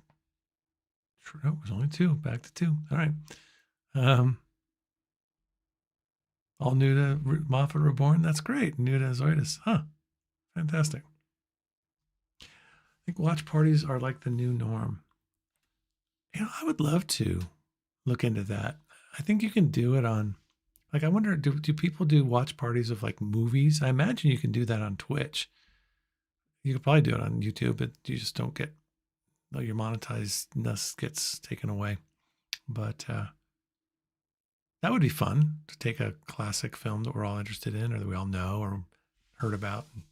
it was only 2, back to 2. All right. All new to Moffat Reborn. That's great. New to Zoidus. Huh. Fantastic. I think watch parties are like the new norm. I would love to look into that. I think you can do it on, like, I wonder, do people do watch parties of like movies? I imagine you can do that on Twitch. You could probably do it on YouTube, but you just don't get, your monetizedness gets taken away. But that would be fun to take a classic film that we're all interested in, or that we all know or heard about, and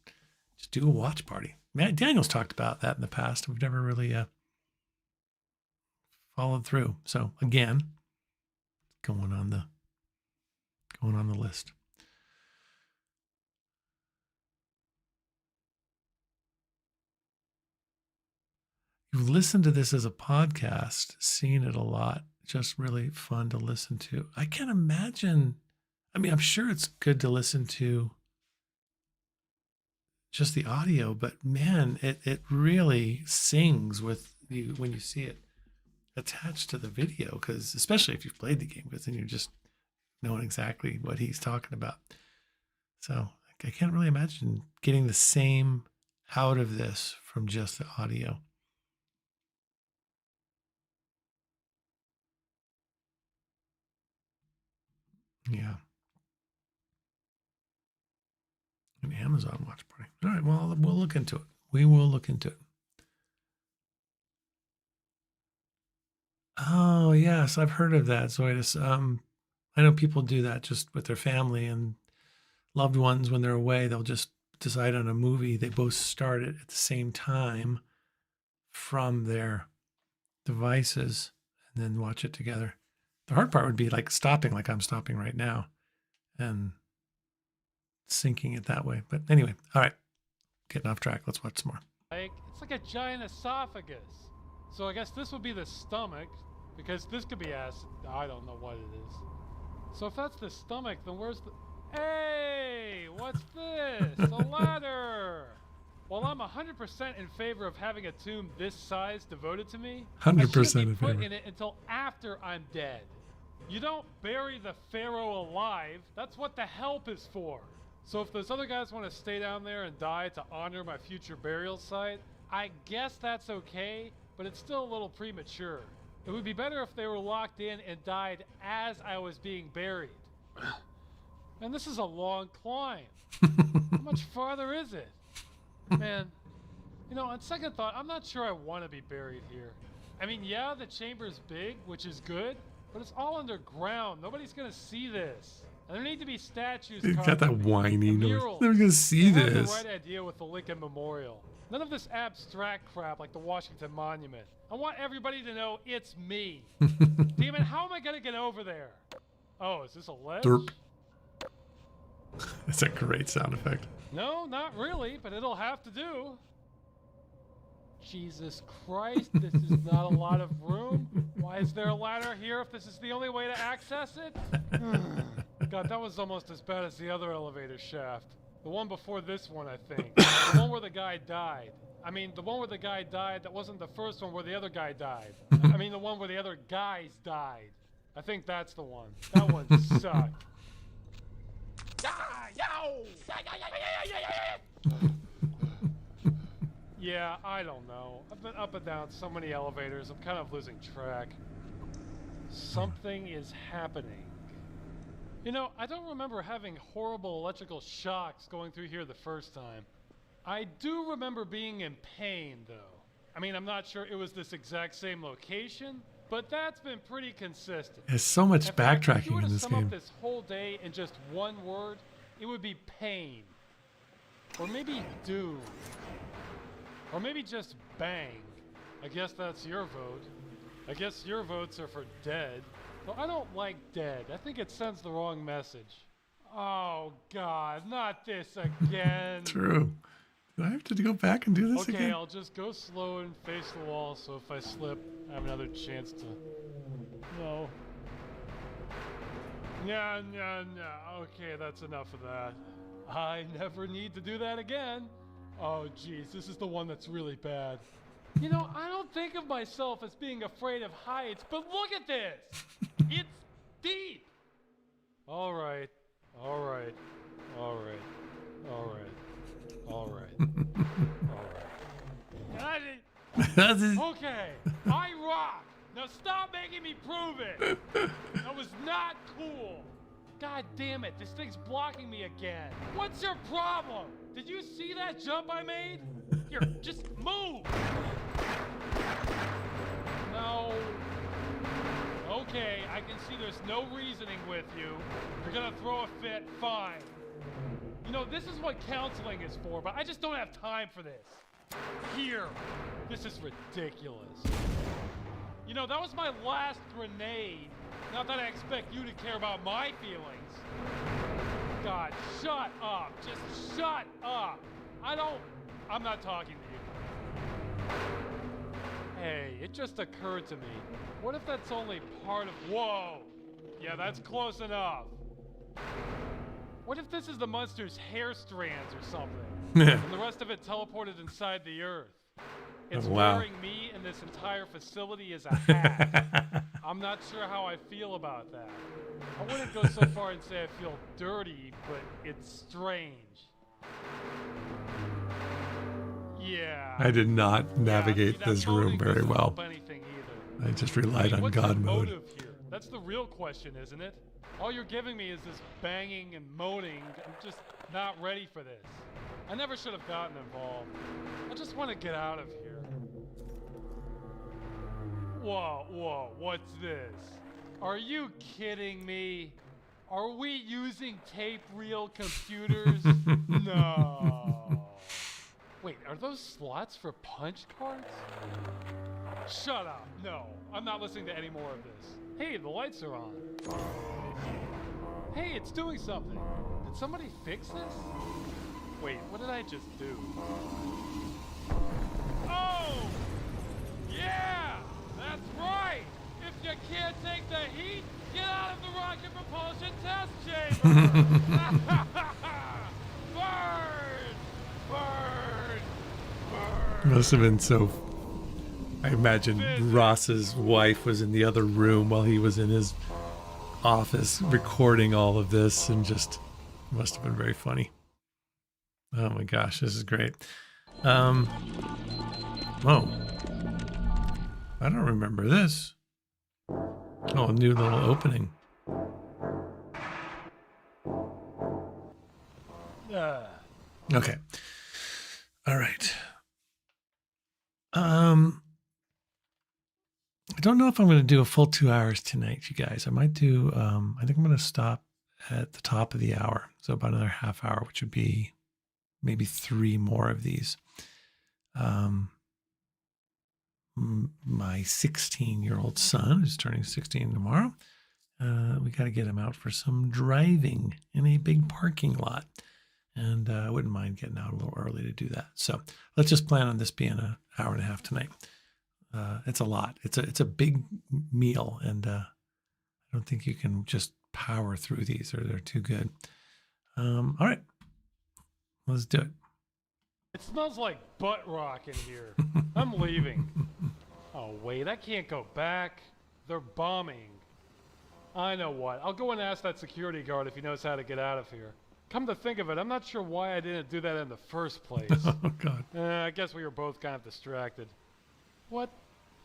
just do a watch party. Daniel's talked about that in the past. We've never really followed through. So again, going on the list. You've listened to this as a podcast, seen it a lot. Just really fun to listen to. I can't imagine. I mean, I'm sure it's good to listen to just the audio, but man, it really sings with you when you see it attached to the video, because especially if you've played the game, because then you're just knowing exactly what he's talking about. So I can't really imagine getting the same out of this from just the audio. Yeah. An Amazon watch party. All right, well, we'll look into it. We will look into it. Oh, yes, I've heard of that, Zoidus. I know people do that just with their family and loved ones when they're away. They'll just decide on a movie. They both start it at the same time from their devices and then watch it together. The hard part would be like stopping, like I'm stopping right now, and syncing it that way. But anyway, all right, getting off track. Let's watch some more. It's like a giant esophagus. So I guess this would be the stomach, because this could be acid. I don't know what it is. So if that's the stomach, then where's the... Hey, what's this? A ladder! Well, I'm 100% in favor of having a tomb this size devoted to me. 100% in put favor. in it until after I'm dead. You don't bury the pharaoh alive. That's what the help is for. So if those other guys want to stay down there and die to honor my future burial site, I guess that's okay, but it's still a little premature. It would be better if they were locked in and died as I was being buried. And this is a long climb. How much farther is it? Man, on second thought, I'm not sure I want to be buried here. I mean, yeah, the chamber's big, which is good, but it's all underground. Nobody's going to see this. And there need to be statues. You got that whiny noise. Murals. They're going to see They have this. the right idea with the Lincoln Memorial. None of this abstract crap like the Washington Monument. I want everybody to know it's me. Damn it, how am I going to get over there? Oh, is this a ledge? Derp. That's a great sound effect. No, not really, but it'll have to do. Jesus Christ, this is not a lot of room. Why Is there a ladder here if this is the only way to access it? God, that was almost as bad as the other elevator shaft. The one before this one, I think. The one where the guy died. I mean, the one where the guy died, that wasn't the first one where the other guy died. I mean, the one where the other guys died. I think that's the one. That one sucked. Yeah, I don't know. I've been up and down so many elevators, I'm kind of losing track. Something is happening. You know, I don't remember having horrible electrical shocks going through here the first time. I do remember being in pain, though. I mean, I'm not sure it was this exact same location, but that's been pretty consistent. There's so much In fact, if you backtracking were to in this sum game. up this whole day in just one word, it would be pain. Or maybe doom. Or maybe just bang. I guess that's your vote. I guess your votes are for dead. Well, I don't like dead. I think it sends the wrong message. Oh, God, not this again. True. Do I have to go back and do this Okay, again? I'll just go slow and face the wall, so if I slip, I have another chance to... No. No. Okay, that's enough of that. I never need to do that again. Oh, jeez, this is the one that's really bad. You know, I don't think of myself as being afraid of heights, but look at this! It's deep! Alright. Okay, I rock! Now stop making me prove it! That was not cool! God damn it, this thing's blocking me again. What's your problem? Did you see that jump I made? Here, just move! No. Okay, I can see there's no reasoning with you. You're gonna throw a fit, fine. You know, this is what counseling is for, but I just don't have time for this. Here. This is ridiculous. You know, that was my last grenade. Not that I expect you to care about my feelings. God, shut up. Just shut up. I'm not talking to you. Hey, it just occurred to me. What if that's only part of... Whoa! Yeah, that's close enough. What if this is the monster's hair strands or something? And the rest of it teleported inside the Earth? It's wearing me and this entire facility as a hat. I'm not sure how I feel about that. I wouldn't go so far and say I feel dirty, but it's strange. Yeah. I did not navigate this room very well. Anything either. I just relied on what's God the mode. motive here? That's the real question, isn't it? All you're giving me is this banging and moaning. I'm just not ready for this. I never should have gotten involved. I just want to get out of here. Whoa, what's this? Are you kidding me? Are we using tape reel computers? No. Wait, are those slots for punch cards? Shut up. No, I'm not listening to any more of this. Hey, the lights are on. Hey, it's doing something. Did somebody fix this? Wait, what did I just do? Oh! Yeah! That's right! If you can't take the heat, get out of the rocket propulsion test chamber! Burn! Burn! Burn! Must have been so... I imagine Ross's wife was in the other room while he was in his office recording all of this, and just must have been very funny. Oh my gosh, this is great. Whoa. I don't remember this. Oh, a new little opening. Okay. All right. I don't know if I'm going to do a full 2 hours tonight, you guys. I might do, I think I'm going to stop at the top of the hour. So about another half hour, which would be maybe 3 more of these. My 16-year-old son is turning 16 tomorrow. We got to get him out for some driving in a big parking lot. And I wouldn't mind getting out a little early to do that. So let's just plan on this being an hour and a half tonight. It's a lot. It's a big meal, and I don't think you can just power through these, or they're too good. All right, let's do it. It smells like butt rock in here. I'm leaving. Oh, wait, I can't go back. They're bombing. I know what. I'll go and ask that security guard if he knows how to get out of here. Come to think of it, I'm not sure why I didn't do that in the first place. Oh, God. I guess we were both kind of distracted. What?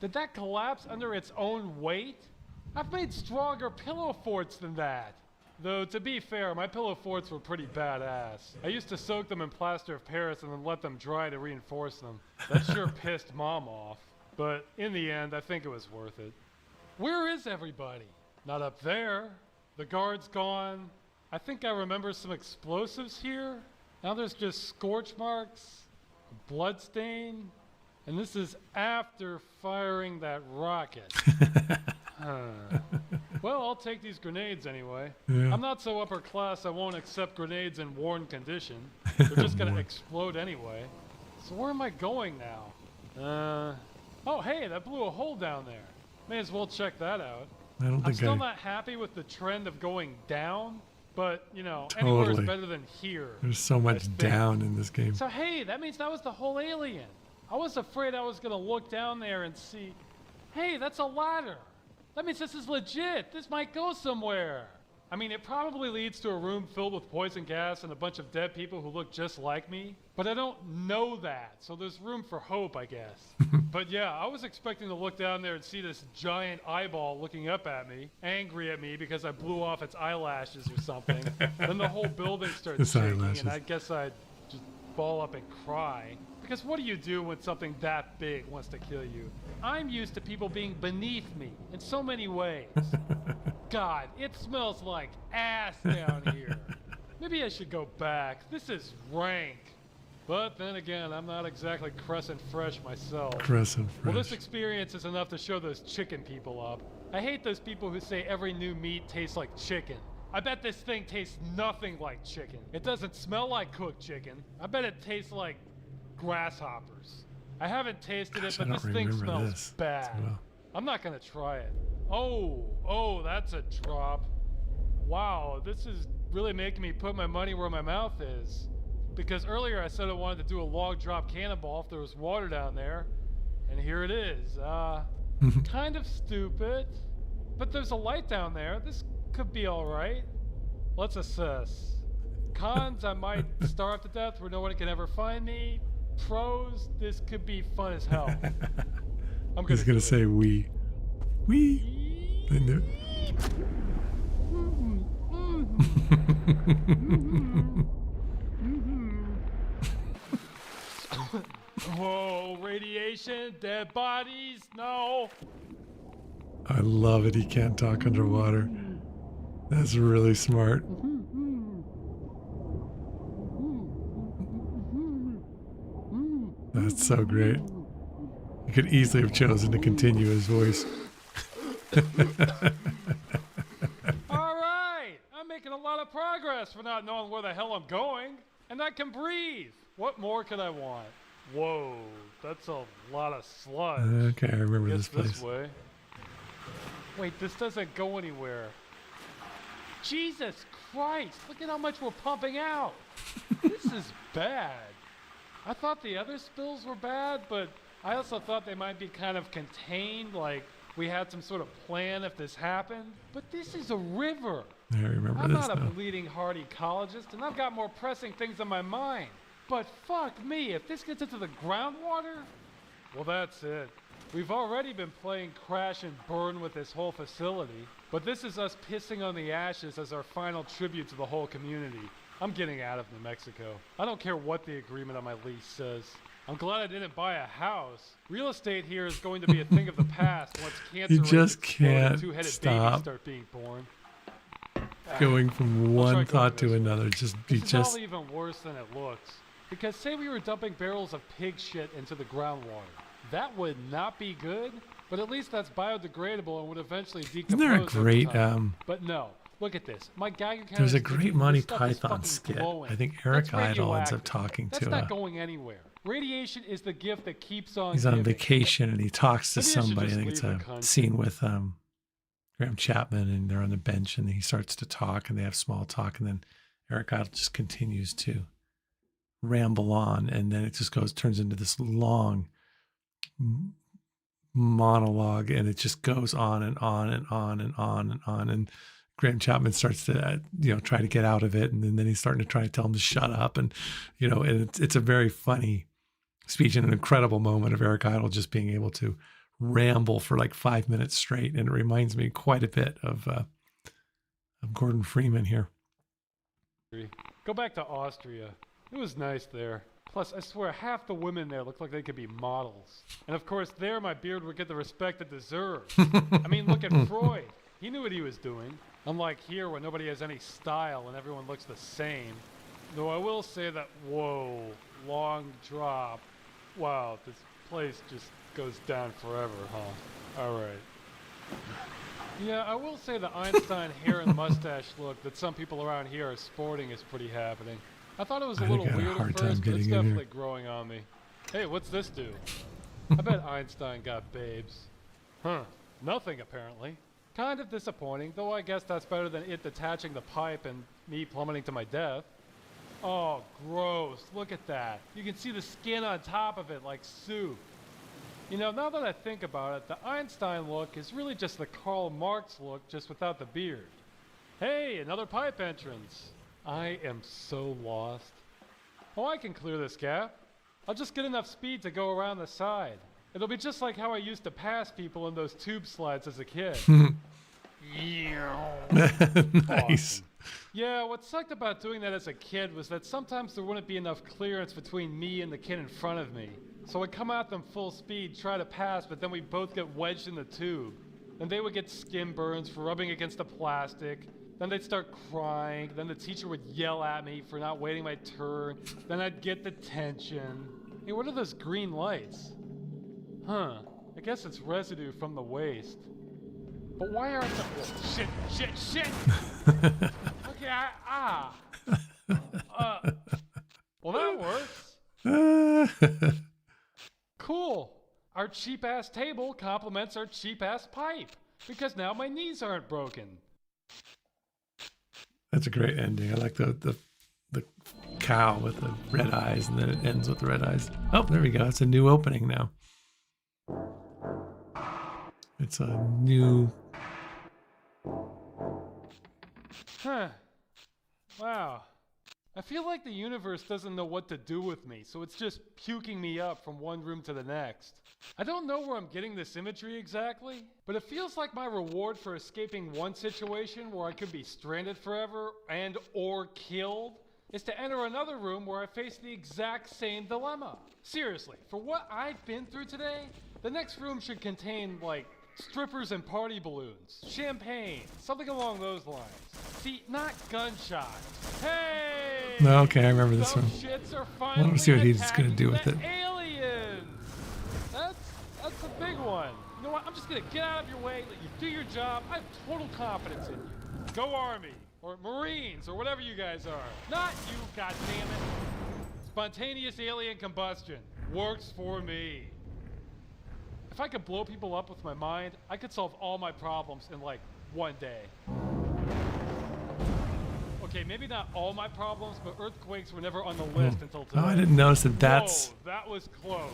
Did that collapse under its own weight? I've made stronger pillow forts than that. Though, to be fair, my pillow forts were pretty badass. I used to soak them in plaster of Paris and then let them dry to reinforce them. That sure pissed Mom off. But in the end, I think it was worth it. Where is everybody? Not up there. The guard's gone. I think I remember some explosives here. Now there's just scorch marks, a blood stain, and this is after firing that rocket. Well, I'll take these grenades anyway. Yeah. I'm not so upper class I won't accept grenades in worn condition. They're just gonna explode anyway. So where am I going now? Oh hey, that blew a hole down there. May as well check that out. I'm still not happy with the trend of going down, but you know, anywhere is better than here. There's so much down in this game. So hey, that means that was the whole alien. I was afraid I was gonna look down there and see, hey, that's a ladder. That means this is legit. This might go somewhere. I mean, it probably leads to a room filled with poison gas and a bunch of dead people who look just like me, but I don't know that, so there's room for hope, I guess. But yeah, I was expecting to look down there and see this giant eyeball looking up at me, angry at me because I blew off its eyelashes or something. Then the whole building started shaking, and I guess I'd just ball up and cry. Because what do you do when something that big wants to kill you? I'm used to people being beneath me in so many ways. God, it smells like ass down here. Maybe I should go back. This is rank. But then again, I'm not exactly Crescent Fresh myself. Crescent Fresh. Well, this experience is enough to show those chicken people up. I hate those people who say every new meat tastes like chicken. I bet this thing tastes nothing like chicken. It doesn't smell like cooked chicken. I bet it tastes like grasshoppers. I haven't tasted it, but this thing smells bad. Well. I'm not gonna try it. Oh, that's a drop. Wow, this is really making me put my money where my mouth is. Because earlier I said I wanted to do a log drop cannonball if there was water down there. And here it is. Kind of stupid. But there's a light down there. This could be alright. Let's assess. Cons, I might starve to death where no one can ever find me. Pros, this could be fun as hell. I'm He's gonna say we. I knew. Whoa, radiation, dead bodies, no. I love it. He can't talk underwater. That's really smart. That's so great. You could easily have chosen to continue his voice. Alright! I'm making a lot of progress for not knowing where the hell I'm going. And I can breathe. What more could I want? Whoa, that's a lot of sludge. Okay, I remember this place. This way. Wait, this doesn't go anywhere. Jesus Christ, look at how much we're pumping out. This is bad. I thought the other spills were bad, but I also thought they might be kind of contained, like we had some sort of plan if this happened. But this is a river. I remember I'm this not a bleeding heart ecologist, and I've got more pressing things on my mind. But fuck me, if this gets into the groundwater, well, that's it. We've already been playing crash and burn with this whole facility, but this is us pissing on the ashes as our final tribute to the whole community. I'm getting out of New Mexico. I don't care what the agreement on my lease says. I'm glad I didn't buy a house. Real estate here is going to be a thing of the past once cancer You just rates can't and two-headed stop babies start being born. Going from one thought to another. This is all even worse than it looks. Because say we were dumping barrels of pig shit into the groundwater. That would not be good, but at least that's biodegradable and would eventually decompose. Isn't there a great But no, look at this. My Geiger counter. There's a great Monty Python skit. Glowing. I think Eric Idle ends up talking to That's not going anywhere. Radiation is the gift that keeps on He's on giving. vacation and he talks to Maybe I should somebody. I just think it's leave a the country. scene with Graham Chapman, and they're on the bench, and he starts to talk, and they have small talk, and then Eric Idle just continues to ramble on, and then it just turns into this long monologue, and it just goes on and on and on and on and on, and Graham Chapman starts to try to get out of it, and then he's starting to try to tell him to shut up, and and it's a very funny speech and an incredible moment of Eric Idle just being able to ramble for like 5 minutes straight, and it reminds me quite a bit of Gordon Freeman here. Go back to Austria. It was nice there. Plus, I swear, half the women there looked like they could be models. And of course, there my beard would get the respect it deserved. I mean, look at Freud. He knew what he was doing. Unlike here, where nobody has any style and everyone looks the same. Though I will say that, whoa, long drop. Wow, this place just goes down forever, huh? All right. Yeah, I will say the Einstein hair and mustache look that some people around here are sporting is pretty happening. I thought it was a little weird at first, but it's definitely growing on me. Hey, what's this do? I bet Einstein got babes. Huh. Nothing, apparently. Kind of disappointing, though I guess that's better than it detaching the pipe and me plummeting to my death. Oh, gross. Look at that. You can see the skin on top of it like soup. Now that I think about it, the Einstein look is really just the Karl Marx look, just without the beard. Hey, another pipe entrance. I am so lost. Oh, I can clear this gap. I'll just get enough speed to go around the side. It'll be just like how I used to pass people in those tube slides as a kid. Nice. Awesome. Yeah, what sucked about doing that as a kid was that sometimes there wouldn't be enough clearance between me and the kid in front of me. So I'd come at them full speed, try to pass, but then we'd both get wedged in the tube. Then they would get skin burns for rubbing against the plastic. Then they'd start crying. Then the teacher would yell at me for not waiting my turn. Then I'd get detention. Hey, what are those green lights? Huh, I guess it's residue from the waste. But why aren't the... Shit! Okay, well, that works. Cool. Our cheap-ass table complements our cheap-ass pipe. Because now my knees aren't broken. That's a great ending. I like the cow with the red eyes, and then it ends with the red eyes. Oh, there we go. It's a new opening now. It's a new... Huh. Wow. I feel like the universe doesn't know what to do with me, so it's just puking me up from one room to the next. I don't know where I'm getting this imagery exactly, but it feels like my reward for escaping one situation where I could be stranded forever and or killed is to enter another room where I face the exact same dilemma. Seriously, for what I've been through today, the next room should contain, like, strippers and party balloons, champagne, something along those lines. See, not gunshots. Hey! Okay, I remember this one. Shits are I want to see what he's going to do with it. Aliens! That's a big one. You know what? I'm just going to get out of your way, let you do your job. I have total confidence in you. Go Army, or Marines, or whatever you guys are. Not you, goddammit. Spontaneous alien combustion. Works for me. If I could blow people up with my mind, I could solve all my problems in like one day. Okay, maybe not all my problems, but earthquakes were never on the list until today. Oh, I didn't notice that. Whoa, that was close.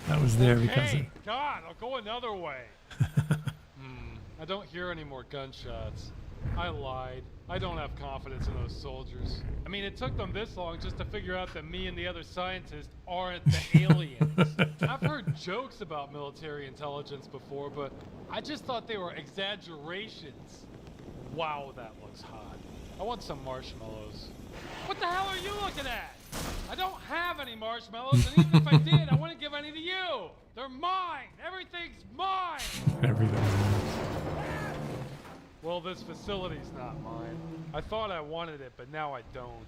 That was there okay, because of... God, I'll go another way. I don't hear any more gunshots. I lied. I don't have confidence in those soldiers. I mean, it took them this long just to figure out that me and the other scientists aren't the aliens. I've heard jokes about military intelligence before, but I just thought they were exaggerations. Wow, that looks hot. I want some marshmallows. What the hell are you looking at? I don't have any marshmallows, and even if I did, I wouldn't give any to you. They're mine. Everything's mine. Well, this facility's not mine. I thought I wanted it, but now I don't.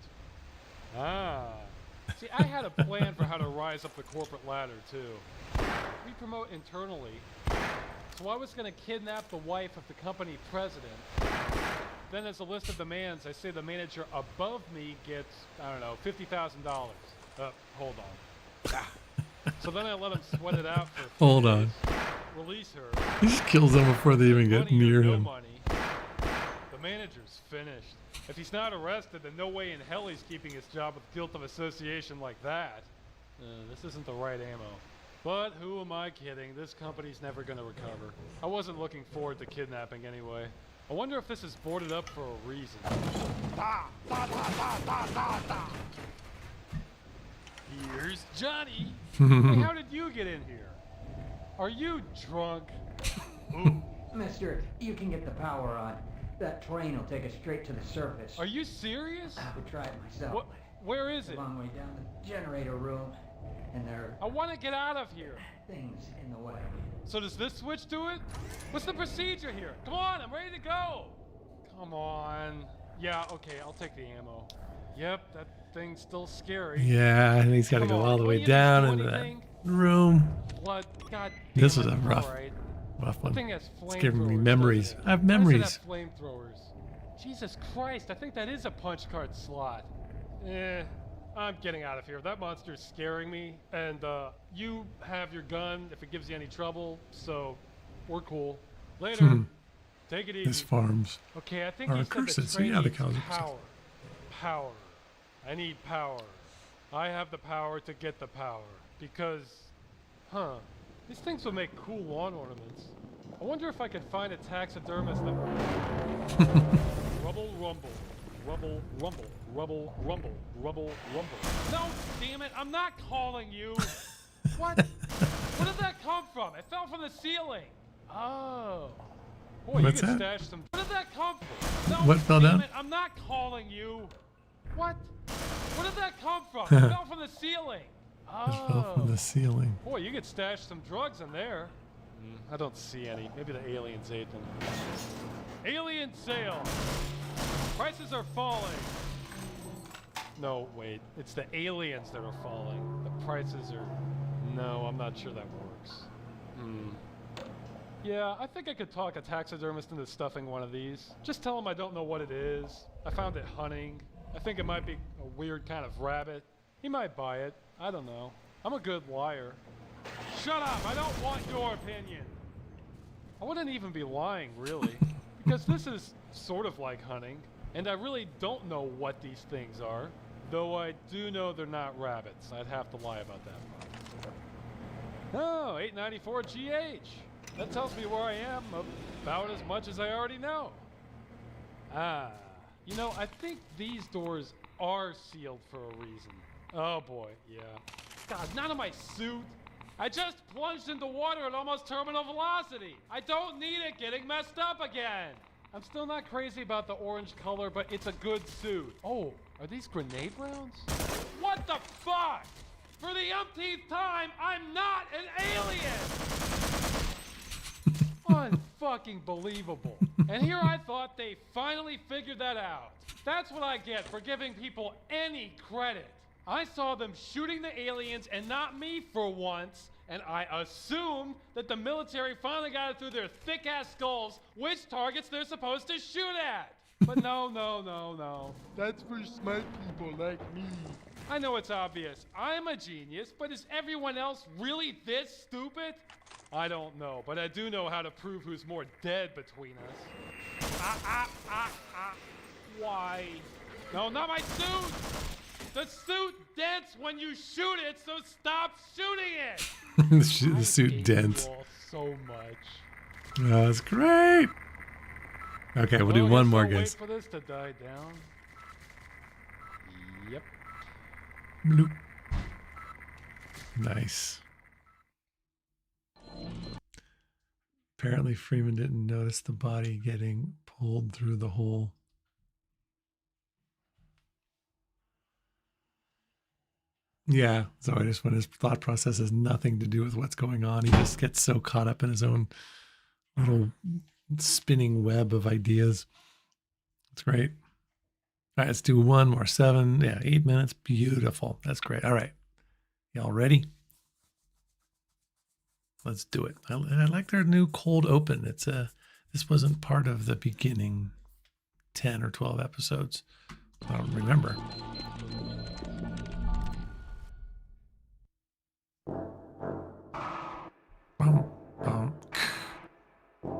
See, I had a plan for how to rise up the corporate ladder, too. We promote internally, so I was going to kidnap the wife of the company president. Then as a list of demands, I say the manager above me gets, I don't know, $50,000. Hold on. So then I let him sweat it out for a few Hold days, on. release her. He just kills them before they even get Money or near no him. money, the manager's finished. If he's not arrested, then no way in hell he's keeping his job with guilt of association like that. This isn't the right ammo. But who am I kidding? This company's never gonna recover. I wasn't looking forward to kidnapping anyway. I wonder if this is boarded up for a reason. Here's Johnny. Hey, how did you get in here? Are you drunk? Ooh. Mister, you can get the power on. That train will take us straight to the surface. Are you serious? I would try it myself. What? Where is It's a it? long way down the generator room. And there I want to get out of here. are things in the way. So does this switch do it? What's the procedure here? Come on, I'm ready to go. Come on. Yeah, okay, I'll take the ammo. Yep, that thing's still scary. Yeah, and he's got to Come go on, all the can way you down do into that anything? room. What? God damn This it. was a rough All right. one. That thing has It's giving me flamethrowers, memories. doesn't it? I have Why does it memories. have flamethrowers? Jesus Christ, I think that is a punch card slot. I'm getting out of here. That monster's scaring me, and you have your gun if it gives you any trouble, so we're cool. Later. Take it easy. His farms Okay, I think are you said accursed, the so train yeah, the needs cows are cursed. power. Power. I need power. I have the power to get the power. Because, these things will make cool lawn ornaments. I wonder if I could find a taxidermist that... Rubble, rumble. Rubble, rumble. Rubble, rumble. Rubble, rumble. No, damn it, I'm not calling you. What? Where did that come from? It fell from the ceiling. Oh. Boy, What's you could that? stash some... Where did that come from? No, What fell damn down? it, I'm not calling you. What? Where did that come from? It fell from the ceiling. Just fell from the ceiling. Boy, you could stash some drugs in there. I don't see any. Maybe the aliens ate them. Alien sale. Prices are falling. No, wait. It's the aliens that are falling. The prices are... No, I'm not sure that works. Yeah, I think I could talk a taxidermist into stuffing one of these. Just tell him I don't know what it is. I found it hunting. I think it might be a weird kind of rabbit. He might buy it. I don't know. I'm a good liar. Shut up! I don't want your opinion! I wouldn't even be lying, really. Because this is sort of like hunting. And I really don't know what these things are. Though I do know they're not rabbits. I'd have to lie about that part. Oh, 894 GH! That tells me where I am about as much as I already know. Ah. You know, I think these doors are sealed for a reason. Oh boy, yeah. God, none of my suit. I just plunged into water at almost terminal velocity. I don't need it getting messed up again. I'm still not crazy about the orange color, but it's a good suit. Oh, are these grenade rounds? What the fuck? For the umpteenth time, I'm not an alien! Unfucking believable. And here I thought they finally figured that out. That's what I get for giving people any credit. I saw them shooting the aliens and not me for once, and I assumed that the military finally got it through their thick-ass skulls which targets they're supposed to shoot at. But no. That's for smart people like me. I know it's obvious. I'm a genius, but is everyone else really this stupid? I don't know, but I do know how to prove who's more dead between us. Why? No, not my suit! The suit dents when you shoot it, so stop shooting it! The suit dents. You all so much. Oh, that's great. Okay, we'll do I one guess more, I'll guys. Wait for this to die down. Yep. Bloop. Nice. Apparently Freeman didn't notice the body getting pulled through the hole. Yeah, so I just when his thought process has nothing to do with what's going on, he just gets so caught up in his own little spinning web of ideas. It's great. All right, let's do one more. 8 minutes. Beautiful. That's great. All right. Y'all ready? Let's do it. I like their new cold open. This wasn't part of the beginning 10 or 12 episodes. I don't remember.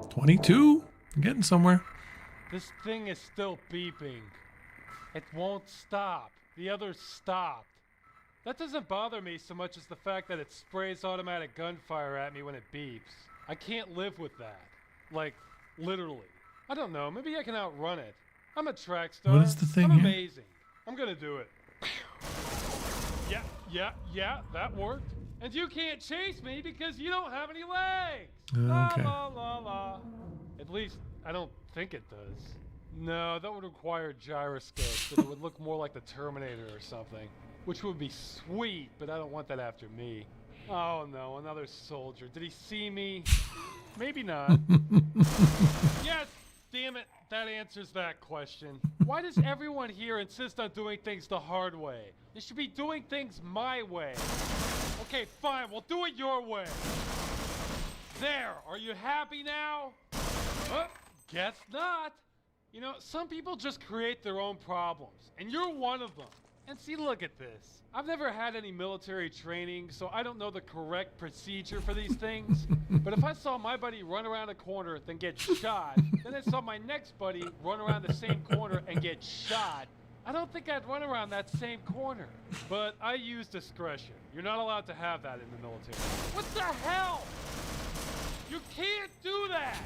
22. I'm getting somewhere. This thing is still beeping. It won't stop. The others stopped. That doesn't bother me so much as the fact that it sprays automatic gunfire at me when it beeps. I can't live with that. Like, literally. I don't know, maybe I can outrun it. I'm a track star. What is the thing I'm here? amazing. I'm gonna do it. Yeah, that worked. And you can't chase me because you don't have any legs. Okay. La la la la. At least, I don't think it does. No, that would require gyroscopes, and it would look more like the Terminator or something. Which would be sweet, but I don't want that after me. Oh no, another soldier. Did he see me? Maybe not. Yes! Damn it, that answers that question. Why does everyone here insist on doing things the hard way? They should be doing things my way. Okay, fine, we'll do it your way. There, are you happy now? Guess not. You know, some people just create their own problems, and you're one of them. And see, look at this. I've never had any military training, so I don't know the correct procedure for these things. But if I saw my buddy run around a corner, then get shot, then I saw my next buddy run around the same corner and get shot, I don't think I'd run around that same corner. But I use discretion. You're not allowed to have that in the military. What the hell? You can't do that!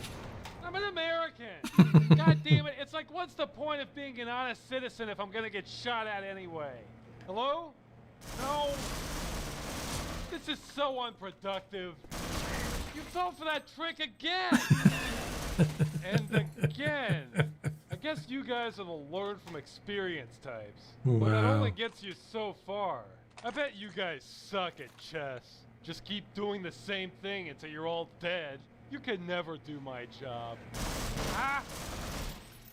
I'm an American! God damn it, it's like, what's the point of being an honest citizen if I'm gonna get shot at anyway? Hello? No? This is so unproductive. You fell for that trick again! And again. I guess you guys are the learn from experience types. But it Wow. only gets you so far. I bet you guys suck at chess. Just keep doing the same thing until you're all dead. You can never do my job. Ah!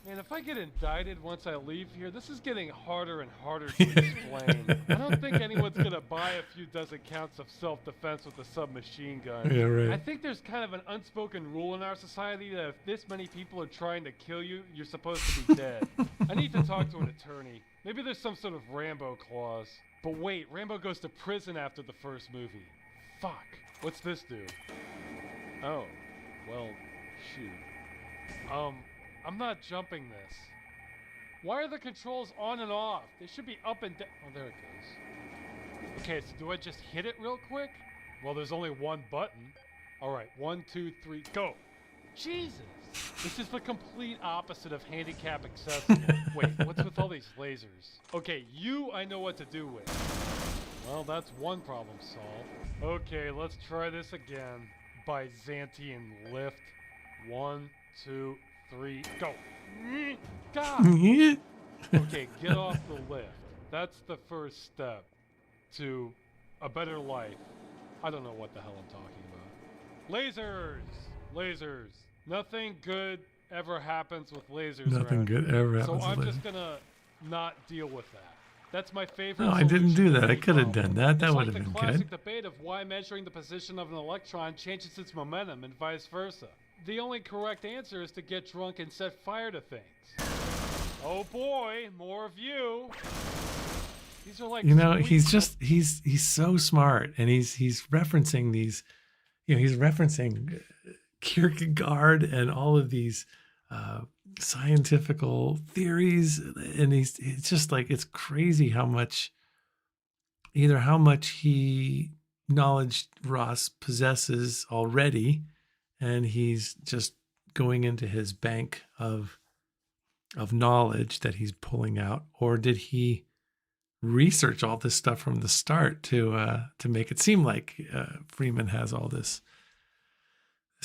Man, if I get indicted once I leave here, this is getting harder and harder to explain. I don't think anyone's gonna buy a few dozen counts of self-defense with a submachine gun. Yeah, right. I think there's kind of an unspoken rule in our society that if this many people are trying to kill you, you're supposed to be dead. I need to talk to an attorney. Maybe there's some sort of Rambo clause. But wait, Rambo goes to prison after the first movie. Fuck. What's this do? Oh. Well, shoot. I'm not jumping this. Why are the controls on and off? They should be up and down. Oh, there it goes. Okay, so do I just hit it real quick? Well, there's only one button. All right, 1, 2, 3, go. Jesus. This is the complete opposite of handicap accessible. Wait, what's with all these lasers? Okay, you I know what to do with. Well, that's one problem solved. Okay, let's try this again. Byzantine lift. 1, 2, 3, go. God. Okay, get off the lift. That's the first step to a better life. I don't know what the hell I'm talking about. Lasers! Lasers. Nothing good ever happens with lasers. Nothing around good here. ever So happens I'm with just lasers. gonna not deal with that. That's my favorite. No, I didn't solution do to that. I any could have problem. done that. That It's would like have been the classic good. debate of why measuring the position of an electron changes its momentum and vice versa. The only correct answer is to get drunk and set fire to things. Oh boy, more of you. These are like, You know, sweet he's just he's so smart, and he's referencing these, you know, he's referencing Kierkegaard and all of these scientifical theories, and it's just like, it's crazy how much he knowledge Ross possesses already, and he's just going into his bank of knowledge that he's pulling out. Or did he research all this stuff from the start to make it seem like Freeman has all this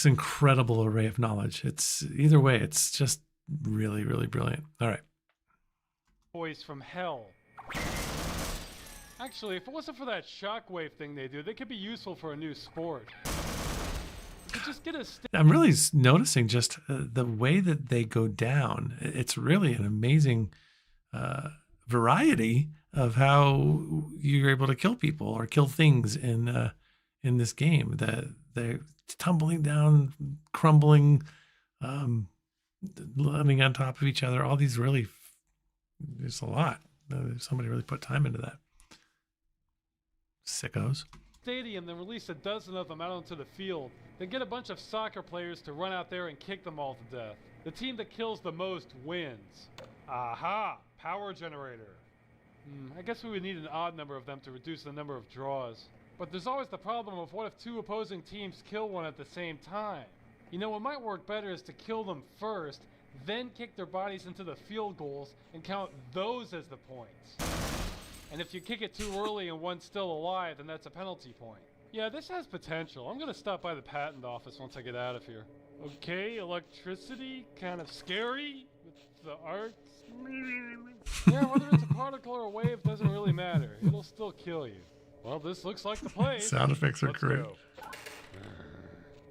incredible array of knowledge? It's either way, it's just really, really brilliant. All right. boys from hell. Actually, if it wasn't for that shockwave thing they do, they could be useful for a new sport. You could just get a I'm really noticing just the way that they go down. It's really an amazing variety of how you're able to kill people or kill things in this game. That they're tumbling down, crumbling, landing on top of each other. All these really, there's a lot. Somebody really put time into that. Sickos. stadium, then release a dozen of them out onto the field. Then get a bunch of soccer players to run out there and kick them all to death. The team that kills the most wins. Aha! Power generator. I guess we would need an odd number of them to reduce the number of draws. But there's always the problem of what if two opposing teams kill one at the same time? You know, what might work better is to kill them first, then kick their bodies into the field goals and count those as the points. And if you kick it too early and one's still alive, then that's a penalty point. Yeah, this has potential. I'm gonna stop by the patent office once I get out of here. Okay, electricity, kind of scary with the arcs. Yeah, whether it's a particle or a wave doesn't really matter. It'll still kill you. Well, this looks like the place. Sound effects are Let's great. go.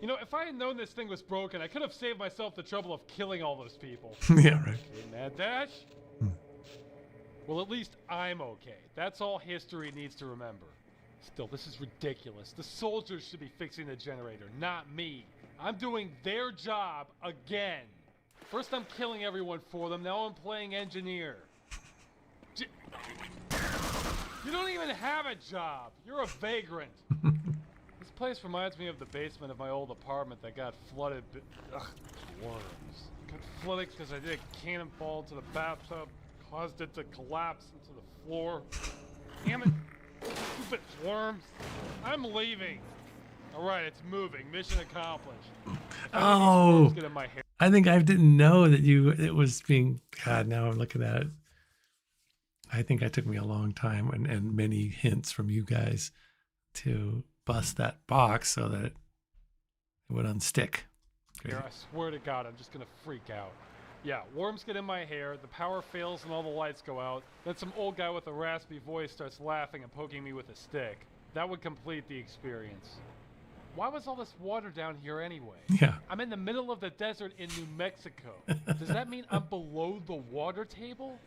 You know, if I had known this thing was broken, I could have saved myself the trouble of killing all those people. Yeah, right. Okay, Mad Dash? Well, at least I'm okay. That's all history needs to remember. Still, this is ridiculous. The soldiers should be fixing the generator, not me. I'm doing their job again. First I'm killing everyone for them, now I'm playing engineer. You don't even have a job. You're a vagrant. This place reminds me of the basement of my old apartment that got flooded. Ugh, worms. Got flooded because I did a cannonball to the bathtub, caused it to collapse into the floor. Damn it. Stupid worms. I'm leaving. All right, it's moving. Mission accomplished. Oh, Get in my hair. I think I didn't know that it was being, God, now I'm looking at it. I think it took me a long time and many hints from you guys to bust that box so that it would unstick. Great. Here, I swear to God, I'm just gonna freak out. Yeah, worms get in my hair, the power fails and all the lights go out, then some old guy with a raspy voice starts laughing and poking me with a stick. That would complete the experience. Why was all this water down here anyway? Yeah. I'm in the middle of the desert in New Mexico. Does that mean I'm below the water table?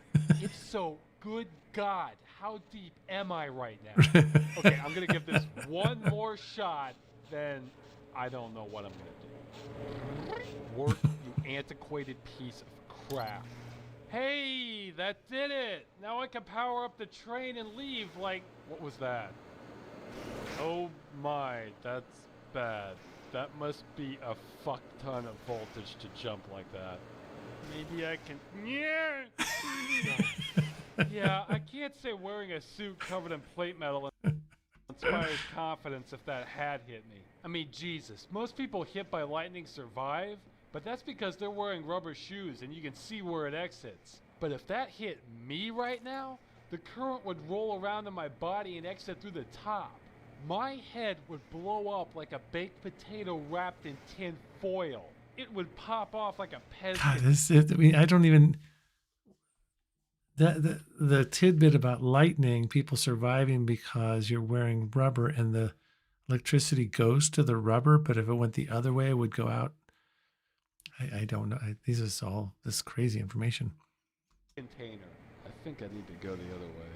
If so, good God, how deep am I right now? Okay, I'm gonna give this one more shot, then I don't know what I'm gonna do. Work, you antiquated piece of crap. Hey, that did it! Now I can power up the train and leave like... What was that? Oh my, that's bad. That must be a fuck ton of voltage to jump like that. Maybe I can... Yeah, I can't say wearing a suit covered in plate metal inspires confidence if that had hit me. I mean, Jesus, most people hit by lightning survive, but that's because they're wearing rubber shoes and you can see where it exits. But if that hit me right now, the current would roll around in my body and exit through the top. My head would blow up like a baked potato wrapped in tin foil. It would pop off like a peasant. God, I don't even... The tidbit about lightning, people surviving because you're wearing rubber and the electricity goes to the rubber, but if it went the other way, it would go out. I don't know. This is all this crazy information. Container. I think I need to go the other way.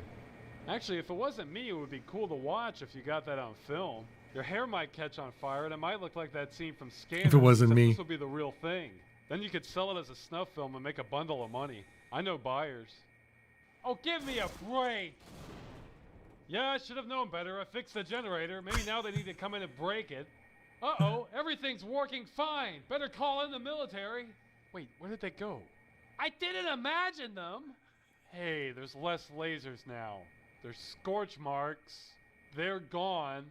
Actually, if it wasn't me, it would be cool to watch if you got that on film. Your hair might catch on fire and it might look like that scene from Scanners. If it wasn't me. This would be the real thing. Then you could sell it as a snuff film and make a bundle of money. I know buyers. Oh, give me a break! Yeah, I should have known better. I fixed the generator. Maybe now they need to come in and break it. Uh-oh, everything's working fine. Better call in the military. Wait, where did they go? I didn't imagine them! Hey, there's less lasers now. There's scorch marks. They're gone.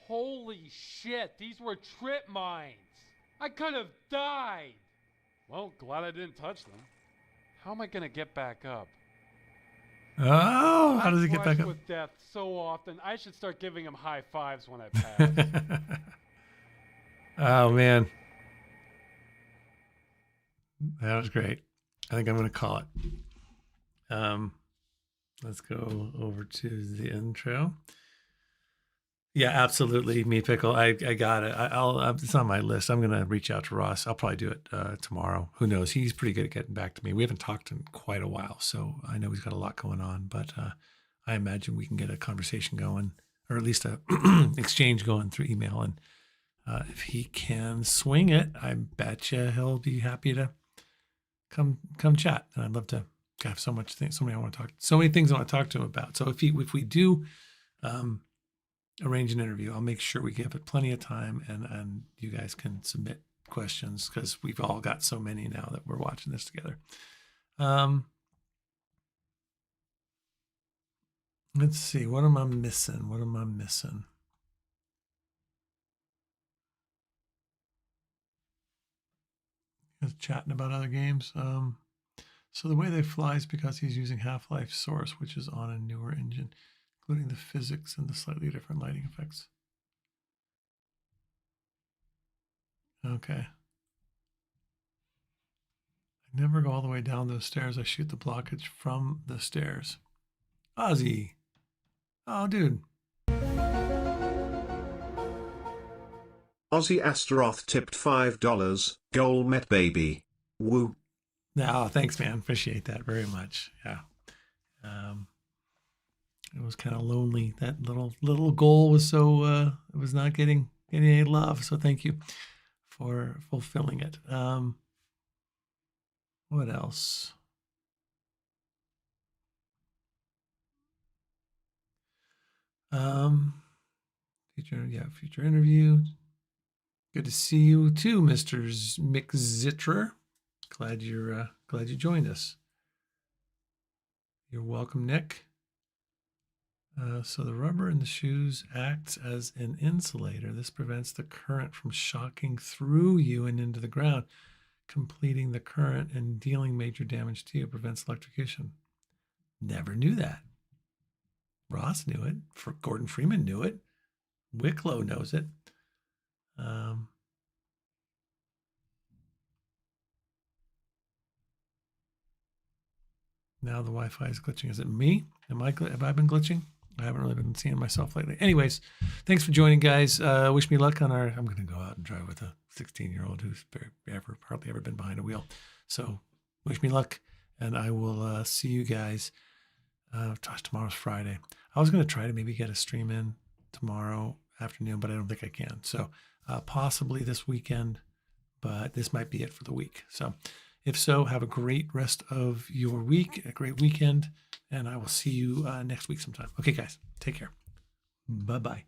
Holy shit, these were trip mines. I could have died. Well, glad I didn't touch them. How am I gonna get back up? Oh, how does he get back up? With death so often, I should start giving him high fives when I pass. Oh, man. That was great. I think I'm going to call it. Let's go over to the intro. Yeah, absolutely. Me Pickle. I got it. It's on my list. I'm going to reach out to Ross. I'll probably do it tomorrow. Who knows? He's pretty good at getting back to me. We haven't talked in quite a while, so I know he's got a lot going on, but I imagine we can get a conversation going, or at least a exchange going through email. And if he can swing it, I bet you he'll be happy to come chat. And I'd love to have so many things I want to talk to him about. So if we do arrange an interview. I'll make sure we give it plenty of time, and you guys can submit questions because we've all got so many now that we're watching this together. Let's see. What am I missing? What am I missing? Just chatting about other games. So the way they fly is because he's using Half-Life Source, which is on a newer engine, including the physics and the slightly different lighting effects. Okay. I never go all the way down those stairs. I shoot the blockage from the stairs. Ozzy. Oh, dude. Ozzy Astaroth tipped $5. Goal met, baby. Woo. Oh, thanks, man. Appreciate that very much. Yeah. It was kind of lonely. That little goal was so it was not getting any love. So thank you for fulfilling it. What else? Future interview. Good to see you too, Mr. Mick Zitrer. Glad you joined us. You're welcome, Nick. So the rubber in the shoes acts as an insulator. This prevents the current from shocking through you and into the ground, completing the current and dealing major damage to you. Prevents electrocution. Never knew that. Ross knew it. Gordon Freeman knew it. Wicklow knows it. Now the Wi-Fi is glitching. Is it me? Have I been glitching? I haven't really been seeing myself lately. Anyways, thanks for joining, guys. Wish me luck on I'm going to go out and drive with a 16-year-old who's hardly ever been behind a wheel. So wish me luck, and I will see you guys. Tomorrow's Friday. I was going to try to maybe get a stream in tomorrow afternoon, but I don't think I can. So possibly this weekend, but this might be it for the week. So if so, have a great rest of your week, a great weekend, and I will see you next week sometime. Okay, guys, take care. Bye-bye.